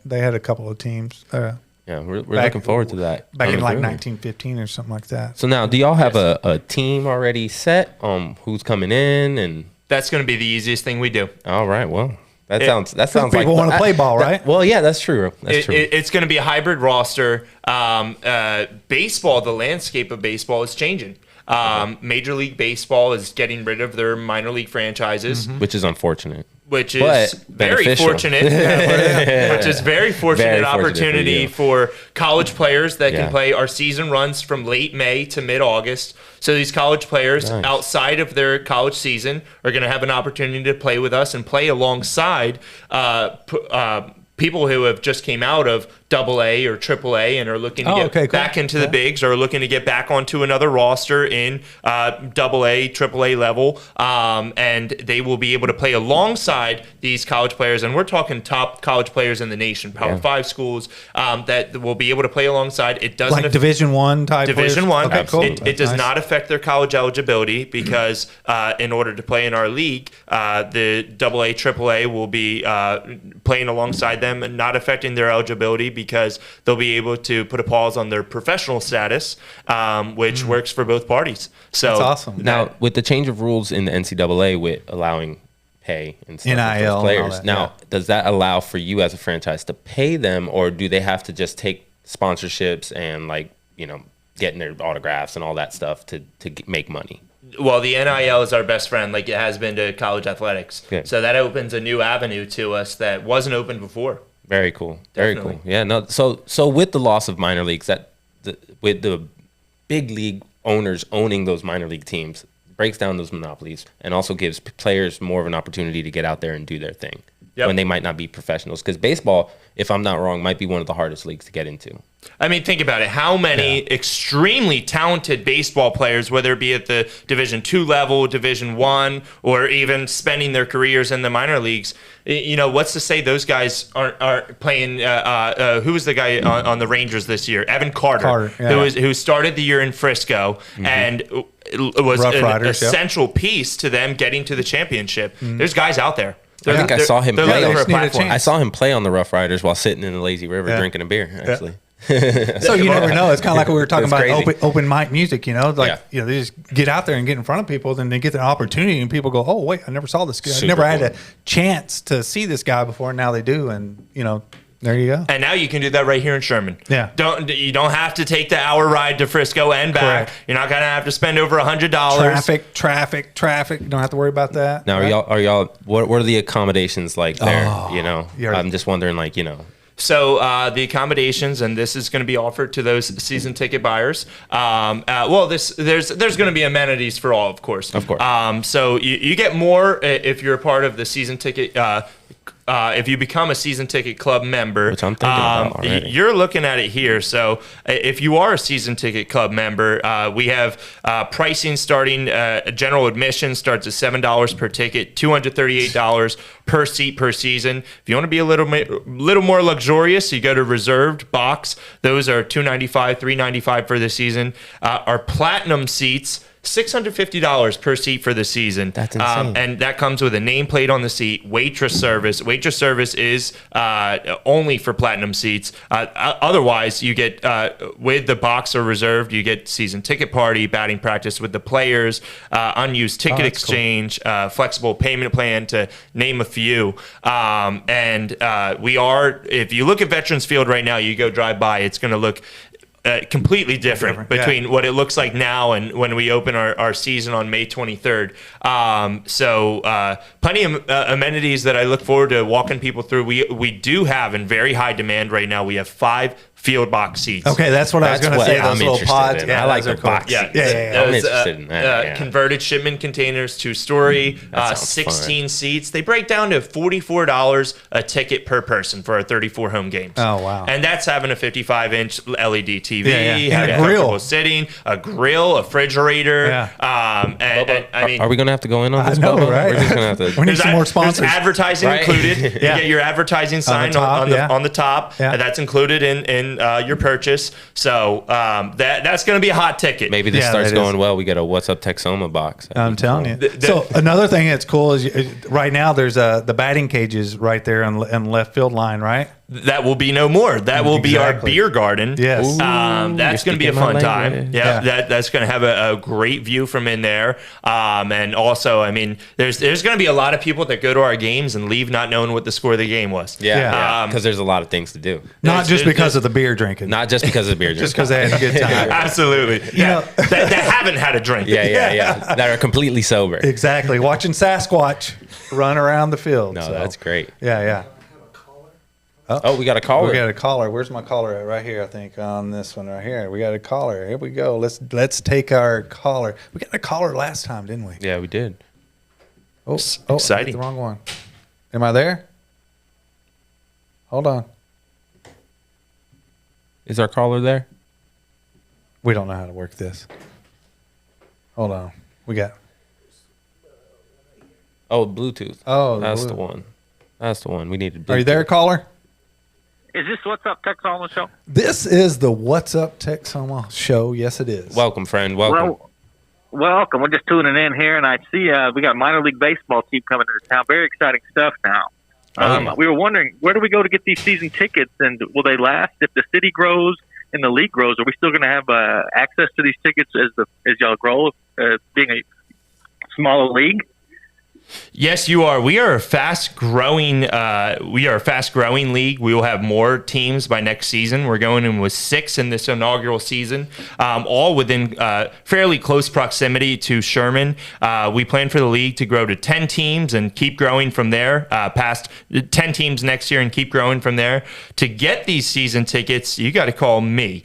they had a couple of teams Yeah, we're back- looking forward to that. back in like Absolutely. 1915 or something like that. So now, do y'all have a team already set on who's coming in? And That's going to be the easiest thing we do. all right, well, that sounds people like wanna play ball, right? Well, yeah, that's true. That's true. It's going to be a hybrid roster. Baseball, the landscape of baseball is changing. Major League Baseball is getting rid of their minor league franchises, Which is unfortunate. which is But very beneficial. fortunate. Which is very fortunate Very fortunate for opportunity you. for college players that Yeah. can play. Our season runs from late May to mid August. So these college players Nice. outside of their college season are going to have an opportunity to play with us and play alongside people who have just came out of AA or AAA and are looking to get back into the bigs, or looking to get back onto another roster in AA, AAA level, and they will be able to play alongside these college players. And we're talking top college players in the nation, Power 5 schools that will be able to play alongside. It doesn't Like Division One type Division players? One. Okay, cool. It does Nice. not affect their college eligibility because in order to play in our league, the AA, AAA will be playing alongside them, and not affecting their eligibility because they'll be able to put a pause on their professional status, which works for both parties. So That's awesome. Now, with the change of rules in the NCAA with allowing pay and stuff with NIL and those all players, that, now yeah. does that allow for you as a franchise to pay them, or do they have to just take sponsorships and getting their autographs and all that stuff to make money? Well, the NIL is our best friend, like it has been to college athletics. Good. So that opens a new avenue to us that wasn't open before. Very cool. Very Definitely. cool. Yeah. No. So with the loss of minor leagues, with the big league owners owning those minor league teams, breaks down those monopolies and also gives players more of an opportunity to get out there and do their thing when they might not be professionals. Because baseball, if I'm not wrong, might be one of the hardest leagues to get into. I mean, think about it. How many extremely talented baseball players, whether it be at the Division II level, Division I, or even spending their careers in the minor leagues, what's to say those guys aren't playing? Who was the guy on the Rangers this year? Evan Carter, who started the year in Frisco and was Rough an Riders, essential piece to them getting to the championship. There's guys out there. I think I saw him they're play. looking for a Just need a platform. chance. I saw him play on the Rough Riders while sitting in the lazy river drinking a beer. Actually. So you never know. It's kind of like we were talking It's about crazy. open mic music. They just get out there and get in front of people, then they get the opportunity, and people go, "Oh wait, I never saw this guy. I Super never had cool. a chance to see this guy before. Now they do, and There you go. And now you can do that right here in Sherman. Yeah. You don't have to take the hour ride to Frisco and back. Correct. You're not gonna have to spend over $100. Traffic. You don't have to worry about that. Now, right? are y'all? What are the accommodations like there? You're- I'm just wondering, So the accommodations, and this is going to be offered to those season ticket buyers. There's going to be amenities for all, of course. Of course. So you get more if you're a part of the season ticket. If you become a season ticket club member, Which I'm thinking about already. you're looking at it here. So if you are a season ticket club member, we have pricing starting. General admission starts at $7 per ticket, $238 per seat per season. If you want to be a little more luxurious, you go to reserved box. Those are $295, $395 for the season. Our platinum seats, $650 per seat for the season. That's insane. And that comes with a nameplate on the seat, waitress service. Waitress service is only for platinum seats. Otherwise, you get, with the box or reserved, you get season ticket party, batting practice with the players, unused ticket exchange, flexible payment plan, to name a few. If you look at Veterans Field right now, you go drive by, it's going to look completely different between what it looks like now and when we open our season on May 23rd. Plenty of amenities that I look forward to walking people through. We do have in very high demand right now. We have 5 field box seats. Okay, that's what I was going to say. I'm Those little interested pods. in. Yeah, I like those the are cool. box Yeah, seats. Yeah. I'm interested in that. Yeah. Converted shipment containers, 2-story, That sounds 16 seats. They break down to $44 a ticket per person for our 34 home games. Oh, wow. And that's having a 55-inch LED TV, And having a grill. comfortable sitting, a grill, a refrigerator. Yeah. And I mean, Are we going to have to go in on this? know, Bubba? right? We're just going to have to. We need some more sponsors. There's advertising Right. included. Yeah. You get your advertising sign top, on the top. Yeah. And that's included in your purchase. So that's going to be a hot ticket. Maybe this Yeah, starts that is. going well. We get a What's Up Texoma box. I'm telling you. So another thing that's cool is right now there's the batting cages right there in left field line, right? That will be no more. That will be our Exactly. beer garden. Yes. That's going to be a speaking my fun time. language. Yeah, Yeah. that's going to have a great view from in there. And also, I mean, there's going to be a lot of people that go to our games and leave not knowing what the score of the game was. Yeah, because there's a lot of things to do. Not just there's- because of the beer drinking. Not just because of beer. just because they had a good time. Absolutely. know- that haven't had a drink. Yeah. That are completely sober. Exactly. Watching Sasquatch run around the field. No, So, that's great. Yeah. Oh, we got a caller. We got a caller. Where's my caller at? Right here, I think, on this one right here. We got a caller. Here we go. Let's take our caller. We got a caller last time, didn't we? Yeah, we did. Oh, exciting. I hit the wrong one. Am I there? Hold on. Is our caller there? We don't know how to work this. Hold on. We got. Oh, Bluetooth. Oh, that's Bluetooth. the one. That's the one. We needed. Bluetooth. Are you there, caller? Is this What's Up Texoma show? This is the What's Up Texoma show. Yes, it is. Welcome, friend. Welcome. Welcome. We're just tuning in here, and I see we got minor league baseball team coming to town. Very exciting stuff now. Yeah. We were wondering, where do we go to get these season tickets, and will they last? If the city grows and the league grows, are we still going to have access to these tickets as y'all grow, being a smaller league? Yes, you are. We are a fast growing league. We will have more teams by next season. We're going in with 6 in this inaugural season, all within fairly close proximity to Sherman. We plan for the league to grow to 10 teams and keep growing from there, past 10 teams next year and keep growing from there. To get these season tickets, you got to call me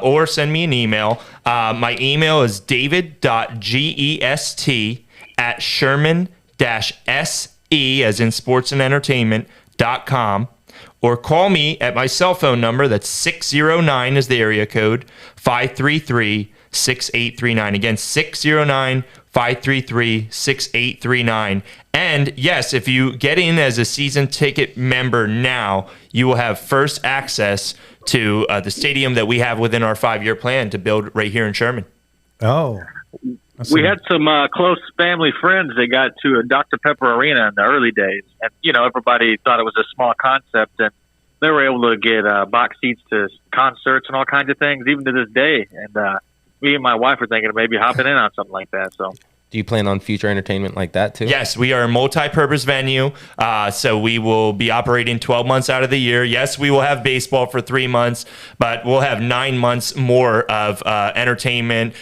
or send me an email. My email is david.gest@Sherman-SE, as in sports and entertainment.com, or call me at my cell phone number. That's 609 is the area code, 533-6839. Again, 609-533-6839. And yes, if you get in as a season ticket member now, you will have first access to the stadium that we have within our 5-year plan to build right here in Sherman. Oh. We had some close family friends that got to a Dr. Pepper Arena in the early days. And, everybody thought it was a small concept, and they were able to get box seats to concerts and all kinds of things, even to this day. And me and my wife are thinking of maybe hopping in on something like that. So Do you plan on future entertainment like that too? Yes, we are a multi-purpose venue, so we will be operating 12 months out of the year. Yes, we will have baseball for 3 months, but we'll have 9 months more of entertainment,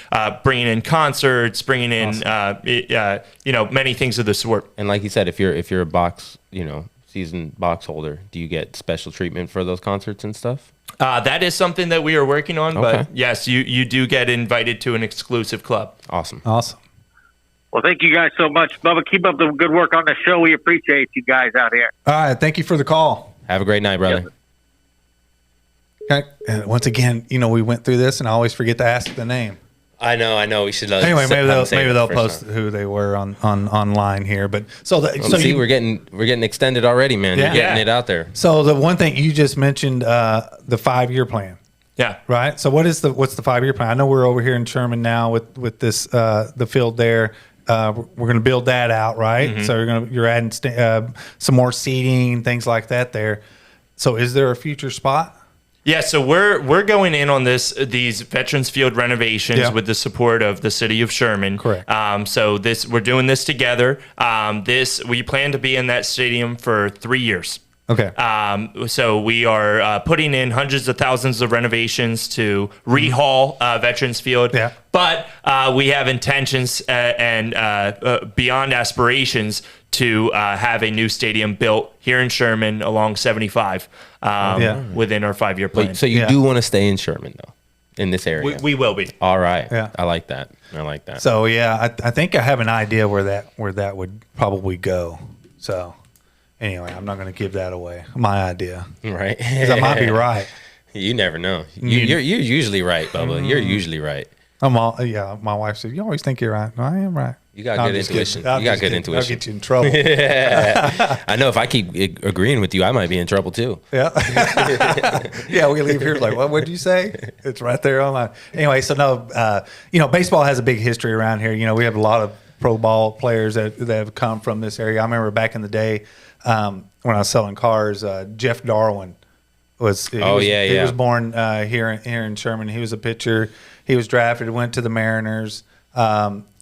bringing in concerts, bringing in many things of the sort. And like you said, if you're a box, seasoned box holder, do you get special treatment for those concerts and stuff? That is something that we are working on, Okay. but yes, you do get invited to an exclusive club. Awesome. Well, thank you guys so much. Bubba, keep up the good work on the show. We appreciate you guys out here. All right. Thank you for the call. Have a great night, brother. Okay. And once again, we went through this and I always forget to ask the name. I know. We should. Anyway, maybe they'll post who they were on online here. But we're getting extended already, man. Yeah. You're getting it out there. So the one thing you just mentioned, the 5-year plan. Yeah. Right. So what's the 5-year plan? I know we're over here in Sherman now with this the field there. We're going to build that out, right? Mm-hmm. So you're adding some more seating, things like that there. So is there a future spot? Yeah, so we're going in on these Veterans Field renovations with the support of the city of Sherman. Correct. So we're doing this together. We plan to be in that stadium for 3 years. Okay. So we are putting in hundreds of thousands of renovations to rehaul Veterans Field. Yeah. But we have intentions and beyond aspirations to have a new stadium built here in Sherman along 75 within our 5-year plan. Wait, so you do want to stay in Sherman though, in this area? We will be. All right. Yeah. I like that. So I think I have an idea where that would probably go. So anyway, I'm not going to give that away. My idea, Right. because I might be right. You never know. You're usually right, Bubba. You're usually right. My wife said, "You always think you're right." No, I am right. You got No, good I'm just intuition. kidding. You got good intuition. I'll get you in trouble. I know if I keep agreeing with you, I might be in trouble too. Yeah. Yeah, we leave here like, what would you say? It's right there online. Anyway, so no, baseball has a big history around here. We have a lot of pro ball players that have come from this area. I remember back in the day when I was selling cars, Jeff Darwin he was born here in Sherman. He was a pitcher. He was drafted, went to the Mariners.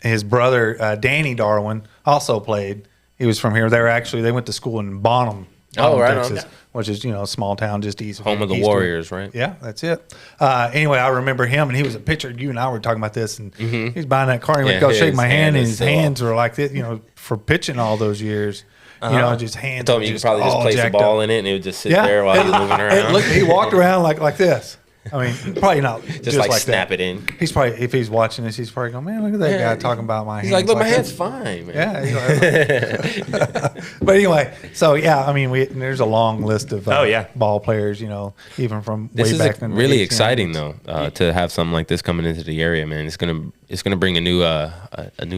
His brother, Danny Darwin, also played. He was from here. They went to school in Bonham, right Texas, on. which is, a small town just east of Home of the east Warriors, right? Yeah, that's it. Anyway, I remember him, and he was a pitcher. You and I were talking about this, and he's buying that car. He went to go shake my hand, and his hands were like this, for pitching all those years. Just hands. I told him you could probably just place a ball in it, and it would just sit there while you're moving around. He walked around like this. I mean, probably not just like snap that. it in. He's probably, if he's watching this, he's probably going, man, look at that guy talking about my hands. He's like, look, my that." hand's fine, man. Yeah. But anyway, so yeah, I mean, there's a long list of ball players, even from this way is back in the really 1800s. exciting though to have something like this coming into the area, man. It's gonna bring a new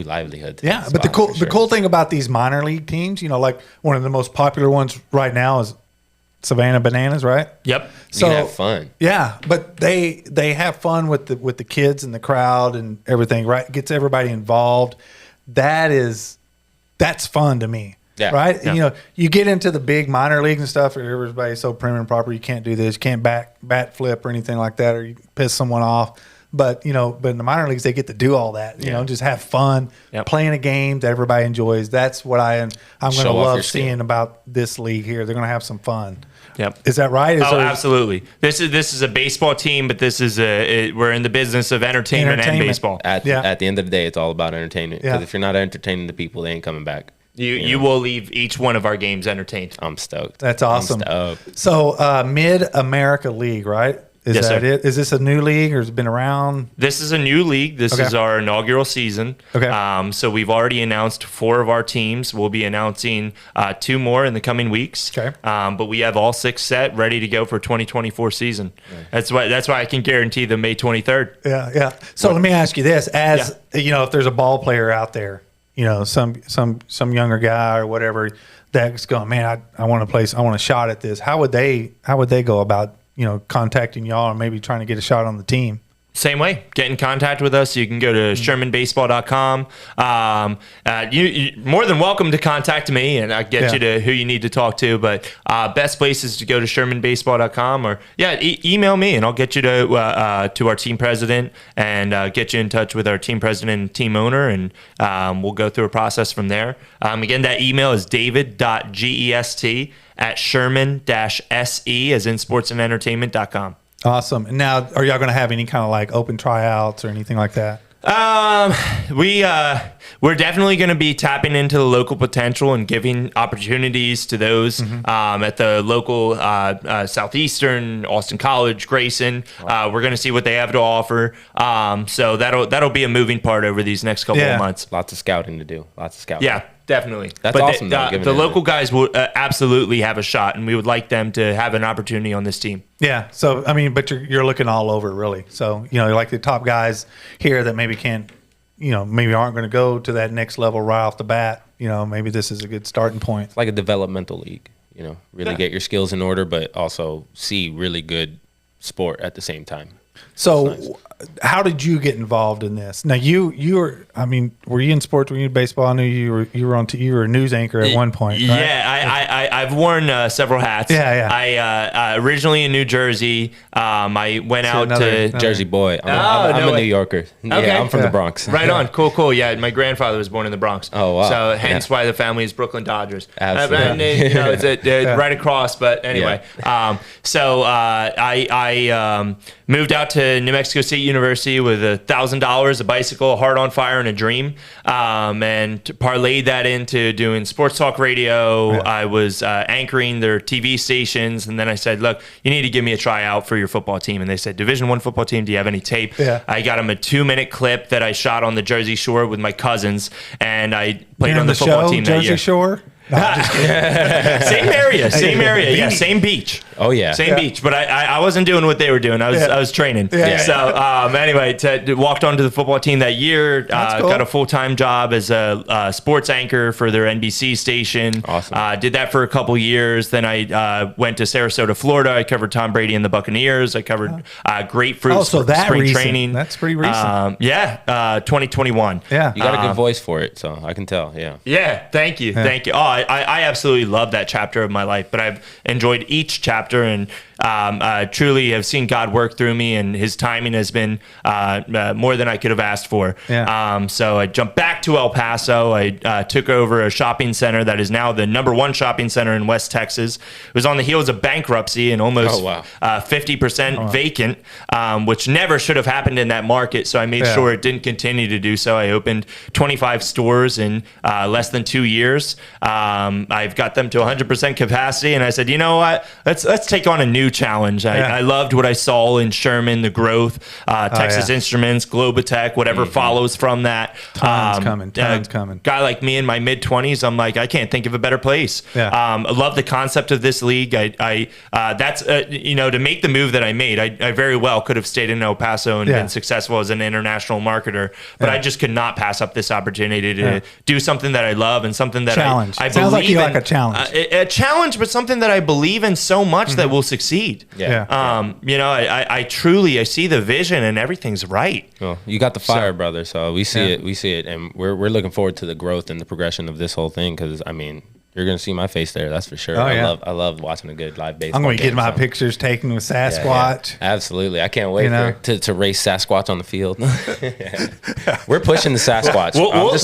livelihood. To Yeah, the but spot, the cool thing about these minor league teams, like one of the most popular ones right now is Savannah Bananas, right? Yep. So you can have fun. Yeah, but they have fun with the kids and the crowd and everything, right? Gets everybody involved. That's fun to me. Yeah. Right? Yeah. You get into the big minor leagues and stuff, and everybody's so prim and proper, you can't do this, you can't bat flip or anything like that, or you piss someone off. But in the minor leagues, they get to do all that. Just have fun, playing a game that everybody enjoys. That's what I'm going to love seeing about this league here. They're going to have some fun. Yep. Is that right? Absolutely. This is a baseball team, but we're in the business of entertainment. And baseball. At the end of the day, it's all about entertainment. Because if you're not entertaining the people, they ain't coming back. You will leave each one of our games entertained. I'm stoked. That's awesome. I'm stoked. So Mid-America League, right? Yes, that sir. it? Is this a new league or has it been around? This is a new league. This is our inaugural season. Okay. So we've already announced 4 of our teams. We'll be announcing 2 more in the coming weeks. Okay. But we have all 6 set ready to go for 2024 season. Right. That's why I can guarantee the May 23rd. Yeah. So let me ask you this: if there's a ball player out there, some younger guy or whatever that's going, man, I want to place, I want a shot at this. How would they go about contacting y'all or maybe trying to get a shot on the team? Same way. Get in contact with us. You can go to ShermanBaseball.com. You more than welcome to contact me, and I'll get you to who you need to talk to. But best place is to go to ShermanBaseball.com, or email me, and I'll get you to our team president and get you in touch with our team president and team owner, and we'll go through a process from there. Again, that email is david.gest@Sherman-se, as in sportsandentertainment.com. Awesome. And now, are y'all going to have any kind of like open tryouts or anything like that? We're definitely going to be tapping into the local potential and giving opportunities to those at the local Southeastern, Austin College, Grayson. We're going to see what they have to offer. So that'll be a moving part over these next couple of months. Lots of scouting to do. Yeah. Definitely. That's awesome. The local guys will absolutely have a shot, and we would like them to have an opportunity on this team. Yeah. So, I mean, but you're looking all over, really. So, like the top guys here that maybe can't, maybe aren't going to go to that next level right off the bat. Maybe this is a good starting point. It's like a developmental league, really get your skills in order, but also see really good sport at the same time. So, nice. How did you get involved in this? Now, you were, were you in sports? Were you in baseball? I knew you were you were a news anchor at one point. Right? Yeah, I've worn several hats. Yeah. I originally in New Jersey. I went out to Jersey boy. I'm a New Yorker. Okay. Yeah, I'm from the Bronx. Right on. Cool. Yeah, my grandfather was born in the Bronx. Oh, wow. So hence why the family is Brooklyn Dodgers. Absolutely. It's right across. But anyway, so I moved out to New Mexico State University with $1,000, a bicycle, a heart on fire, and a dream, and parlayed that into doing sports talk radio. I was anchoring their TV stations, and then I said, look, you need to give me a tryout for your football team. And they said, Division I football team, do you have any tape? I got them a 2-minute clip that I shot on the Jersey Shore with my cousins, and I played on the football team that year. Jersey Shore? No, I'm just Same area. Yeah, same beach. Oh yeah, same beach. But I wasn't doing what they were doing. I was training. So anyway, walked onto the football team that year. Cool. Got a full-time job as a sports anchor for their NBC station. Awesome. Did that for a couple years. Then I went to Sarasota, Florida. I covered Tom Brady and the Buccaneers. I covered Grapefruit spring training. That's pretty recent. 2021. Yeah, you got a good voice for it, so I can tell. Yeah. Thank you. Oh, I absolutely love that chapter of my life, but I've enjoyed each chapter and truly have seen God work through me, and his timing has been more than I could have asked for. So I jumped back to El Paso. I took over a shopping center that is now the #1 shopping center in West Texas. It was on the heels of bankruptcy and almost 50% vacant, which never should have happened in that market. So I made sure it didn't continue to do so. I opened 25 stores in less than 2 years. I've got them to 100% capacity, and I said, you know what? Let's take on a new challenge. I loved what I saw in Sherman, the growth, Texas Instruments, Globotech, whatever follows from that. Tons coming. Guy like me in my mid-20s, I'm like, I can't think of a better place. I love the concept of this league. That's to make the move that I made, I very well could have stayed in El Paso and been successful as an international marketer, but I just could not pass up this opportunity to do something that I love and something that I Sounds believe like you in. like a challenge. A challenge, but something that I believe in so much that will succeed. I truly see the vision and everything's right. Well, you got the fire, brother. So we see it, and we're looking forward to the growth and the progression of this whole thing. Because you're gonna see my face there, that's for sure. I love watching a good live baseball. I'm gonna game, get my pictures taken with Sasquatch. Absolutely, I can't wait to race Sasquatch on the field. We're pushing the Sasquatch. We'll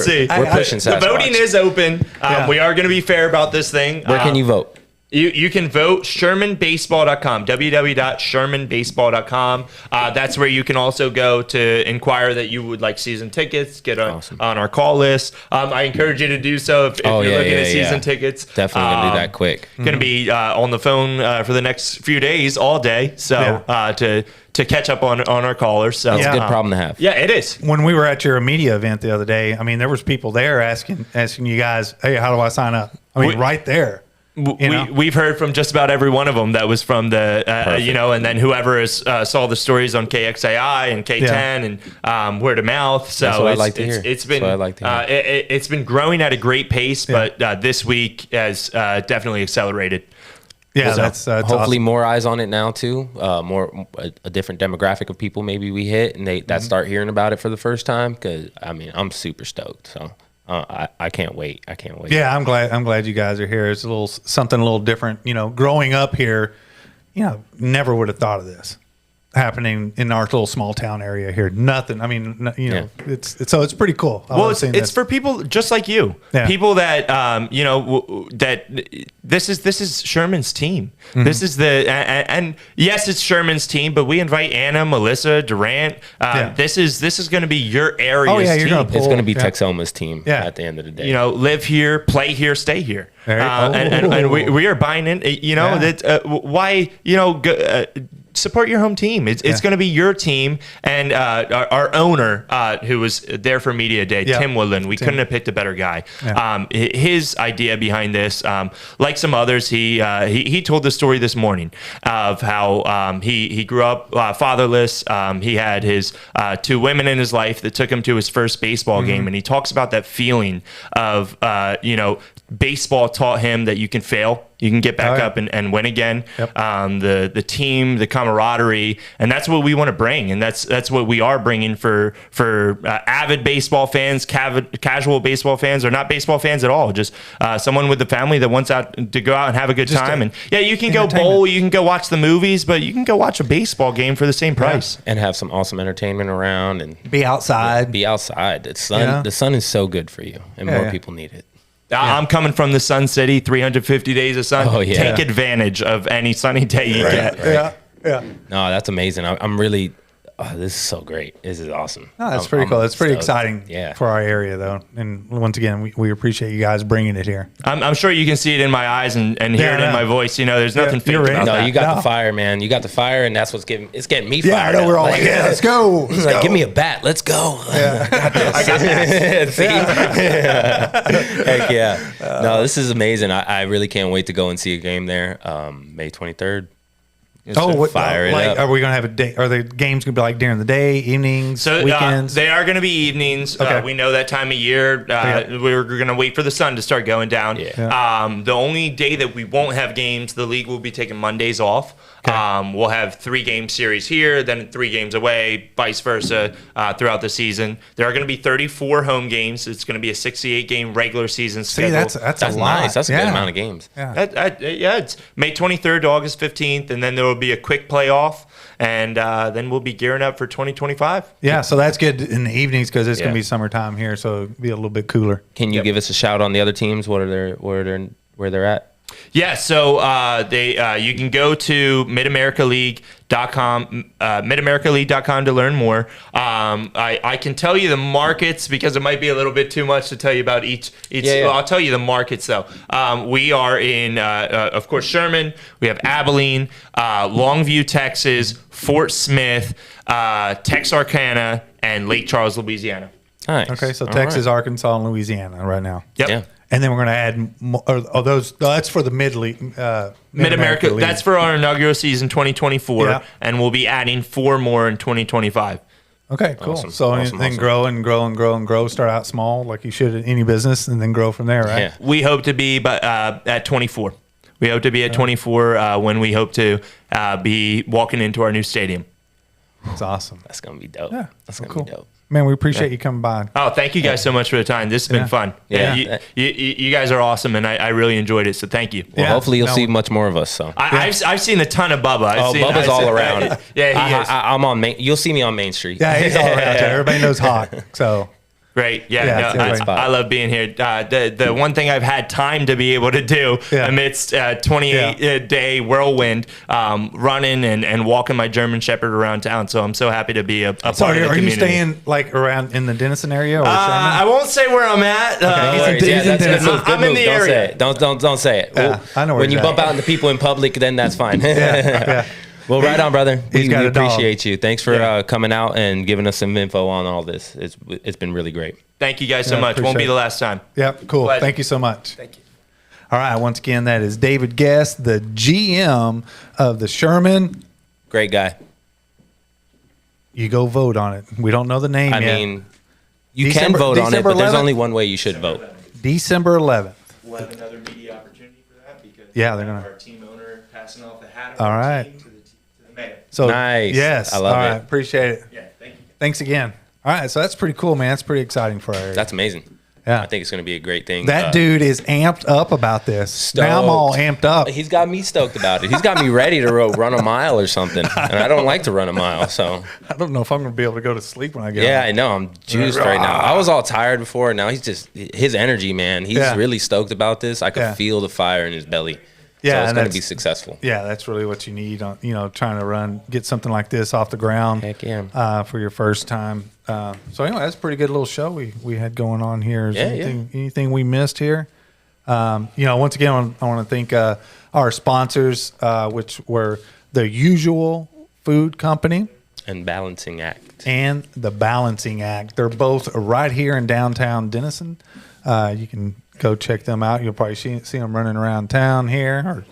see. We're pushing Sasquatch. The voting is open. We are going to be fair about this thing. Where can you vote? You can vote ShermanBaseball.com, www.ShermanBaseball.com. That's where you can also go to inquire that you would like season tickets, get on our call list. I encourage you to do so if you're looking at season tickets. Definitely going to do that quick. Going to be on the phone for the next few days, all day. So to catch up on our callers. So it's a good problem to have. Yeah, it is. When we were at your media event the other day, there was people there asking you guys, hey, how do I sign up? Right there. We've heard from just about every one of them that was from the, and then whoever saw the stories on KXAI and K10 and word of mouth. So that's what I like to hear. It's been growing at a great pace, but this week has definitely accelerated. Yeah, So that's hopefully awesome. more eyes on it now too. A different demographic of people maybe we hit, and that start hearing about it for the first time. Because I mean, I'm super stoked. So I can't wait. I can't wait. Yeah, I'm glad you guys are here. It's something a little different. You know, growing up here, never would have thought of this happening in our little small town area here. Nothing. I mean, it's pretty cool. It's for people just like you, people that that this is Sherman's team. Mm-hmm. This is and yes, it's Sherman's team, but we invite Anna, Melissa, Durant. This is going to be your area's you're team. gonna It's going to be Texoma'S team Yeah. at the end of the day. Live here, play here, stay here. And we are buying in. That why support your home team. It's going to be your team. And our owner, who was there for Media Day, Tim Woodland, we couldn't have picked a better guy. Yeah. His idea behind this, like some others, he told the story this morning of how he grew up fatherless. He had his 2 women in his life that took him to his first baseball game. And he talks about that feeling of, baseball taught him that you can fail. You can get back up and win again. Yep. The team, the camaraderie, and that's what we want to bring, and that's what we are bringing for avid baseball fans, casual baseball fans, or not baseball fans at all. Just someone with the family that wants to go out and have a good time. And you can go bowl, you can go watch the movies, but you can go watch a baseball game for the same price and have some awesome entertainment around and be outside. The sun is so good for you, and more people need it. I'm coming from the Sun City, 350 days of sun. Oh, yeah. Take advantage of any sunny day you get. Right. Yeah. No, that's amazing. I'm really. This is so great. This is awesome. No, that's pretty cool. It's pretty exciting Yeah. for our area, though. And once again, we appreciate you guys bringing it here. I'm sure you can see it in my eyes and hear it in my voice. There's nothing fake you're about right. that. No, you got the fire, man. You got the fire, and that's what's getting me fired. Yeah, I know. We're all like, let's go. It's like, give me a bat. Let's go. I got that. See? Heck yeah. No, this is amazing. I really can't wait to go and see a game there. May 23rd. Fire it up. Are we going to have a day? Are the games going to be like during the day, evenings, weekends? They are going to be evenings. Okay. We know that time of year. We're going to wait for the sun to start going down. Yeah. The only day that we won't have games, the league will be taking Mondays off. Okay. We'll have 3-game series here, then 3 games away, vice versa throughout the season. There are going to be 34 home games. It's going to be a 68-game regular season schedule. See, that's That's a lot. nice. That's a good amount of games. Yeah. It's May 23rd to August 15th, and then there will be a quick playoff, and then we'll be gearing up for 2025. Yeah, so that's good in the evenings because it's going Yeah. to be summertime here, so it'll be a little bit cooler. Can you give us a shout on the other teams? Where they're at? Yeah, so you can go to midamericaleague.com, midamericaleague.com to learn more. I can tell you the markets because it might be a little bit too much to tell you about each. Well, I'll tell you the markets though. We are in, of course, Sherman. We have Abilene, Longview, Texas, Fort Smith, Texarkana, and Lake Charles, Louisiana. Nice. Okay, so All Texas, right. Arkansas, and Louisiana right now. Yep. Yeah. And then we're going to add more. That's for the Mid-America, League. that's for our inaugural season 2024, Yeah. and we'll be adding 4 more in 2025. Okay, cool. Awesome. So Awesome, then awesome. grow and grow and grow and grow. Start out small, like you should in any business, and then grow from there, right? Yeah. We hope to be at 24. We hope to be at 24 when we hope to be walking into our new stadium. It's awesome. That's gonna be dope. Yeah. That's Well, gonna cool. be dope. Man, we appreciate you coming by. Oh, thank you guys so much for the time. This has been fun. Yeah. You guys are awesome, and I really enjoyed it. So thank you. Well, Yeah. hopefully you'll No. see much more of us. So. I've seen a ton of Bubba. Bubba's all around. Yeah, he is. I'm on Main. You'll see me on Main Street. Yeah, he's all around there. Everybody knows Hawk. So Great. Yeah, Yeah, it's no, a great spot. I love being here. The one thing I've had time to be able to do amidst 28-day whirlwind, running and walking my German Shepherd around town. So I'm so happy to be a part of the are community. you staying like around in the Denison area or Sherman? I won't say where I'm at. I'm in the Don't area. say it. Don't say it. Yeah, I know where when you he's at. bump out into people in public, then that's fine. Yeah. Well, right on, brother. He's We got a dog. appreciate you. Thanks for coming out and giving us some info on all this. It's been really great. Thank you guys so Yeah, much. Won't be appreciate the it. last time. Yep, cool. Pleasure. Thank you so much. Thank you. All right, once again, that is David Guest, the GM of the Sherman. Great guy. You go vote on it. We don't know the name I yet. mean, you December- can vote on it, December but there's 11th? only one way you should vote. December 11th. We'll have another media opportunity for that because Yeah, they're gonna- our team owner, passing off the hat. All right. To the mayor. So Nice. Yes. I love All it. right. Appreciate it. Yeah, thank you. Thanks again. All right. So that's pretty cool, man. That's pretty exciting for our area. That's amazing. Yeah. I think it's going to be a great thing. That dude is amped up about this. Now I'm all amped up. He's got me stoked about it. He's got me ready to run a mile or something. And I don't like to run a mile, so. I don't know if I'm going to be able to go to sleep when I get Yeah, home. I know. I'm juiced right now. I was all tired before. Now he's just, his energy, man. He's Yeah. really stoked about this. I could Yeah. feel the fire in his belly. Yeah, So it's and going to that's- be successful. Yeah, that's really what you need on, trying to get something like this off the ground. Heck yeah. For your first time. So anyway, that's a pretty good little show we had going on here. Is Yeah, anything we missed here? Once again, I want to thank our sponsors, which were the Usual Food Company And balancing act. and the Balancing Act. They're both right here in downtown Denison. You can go check them out. You'll probably see them running around town here. Or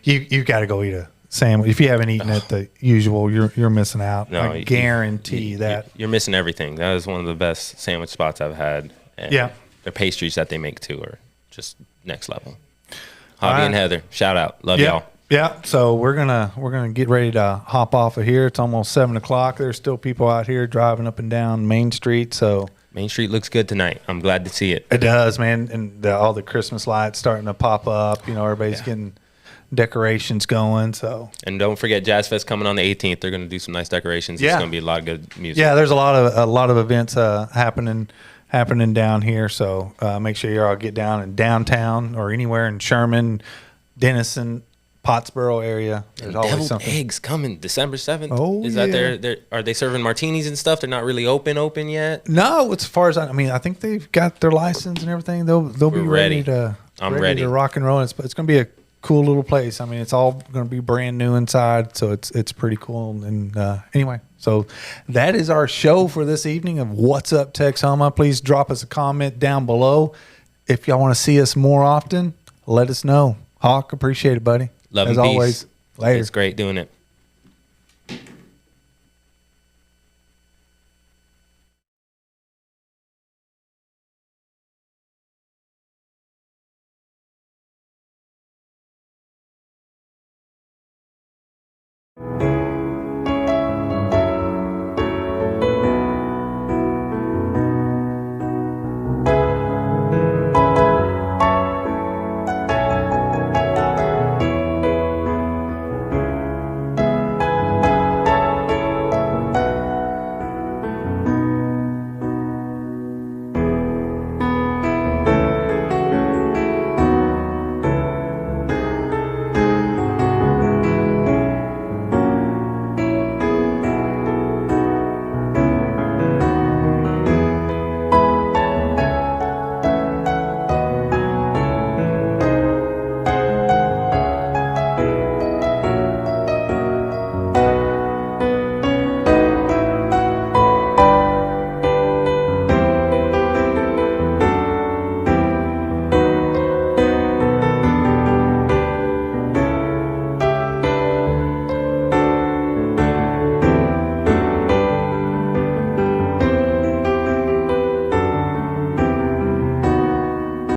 you got to go eat a sandwich. If you haven't eaten at the Usual, you're missing out. No, I guarantee that. You're missing everything. That is one of the best sandwich spots I've had. And Yeah. the pastries that they make too are just next level. Javi All right. and Heather, shout out. Love Yeah. y'all. Yeah, so we're gonna get ready to hop off of here. It's almost 7:00. There's still people out here driving up and down Main Street, so Main Street looks good tonight. I'm glad to see it. it does, man. And all the Christmas lights starting to pop up. Everybody's getting decorations going. So And don't forget Jazz Fest coming on the 18th. They're going to do some nice decorations. Yeah. It's going to be a lot of good music. yeah, there's a lot of events happening down here. So make sure you all get down in downtown or anywhere in Sherman, Denison, Pottsboro area. There's And always deviled something. eggs coming December 7th. Oh, Is that yeah. they're are they serving martinis and stuff? They're not really open yet. No, as far as I mean, I think they've got their license and everything. They'll be We're ready ready. to. I'm ready. to rock and roll. It's going to be a cool little place. I mean, it's all going to be brand new inside, so it's pretty cool. And anyway, so that is our show for this evening of What's Up Texoma. Please drop us a comment down below if y'all want to see us more often. Let us know. Hawk, appreciate it, buddy. Love as and peace. always. Later. It's great doing it.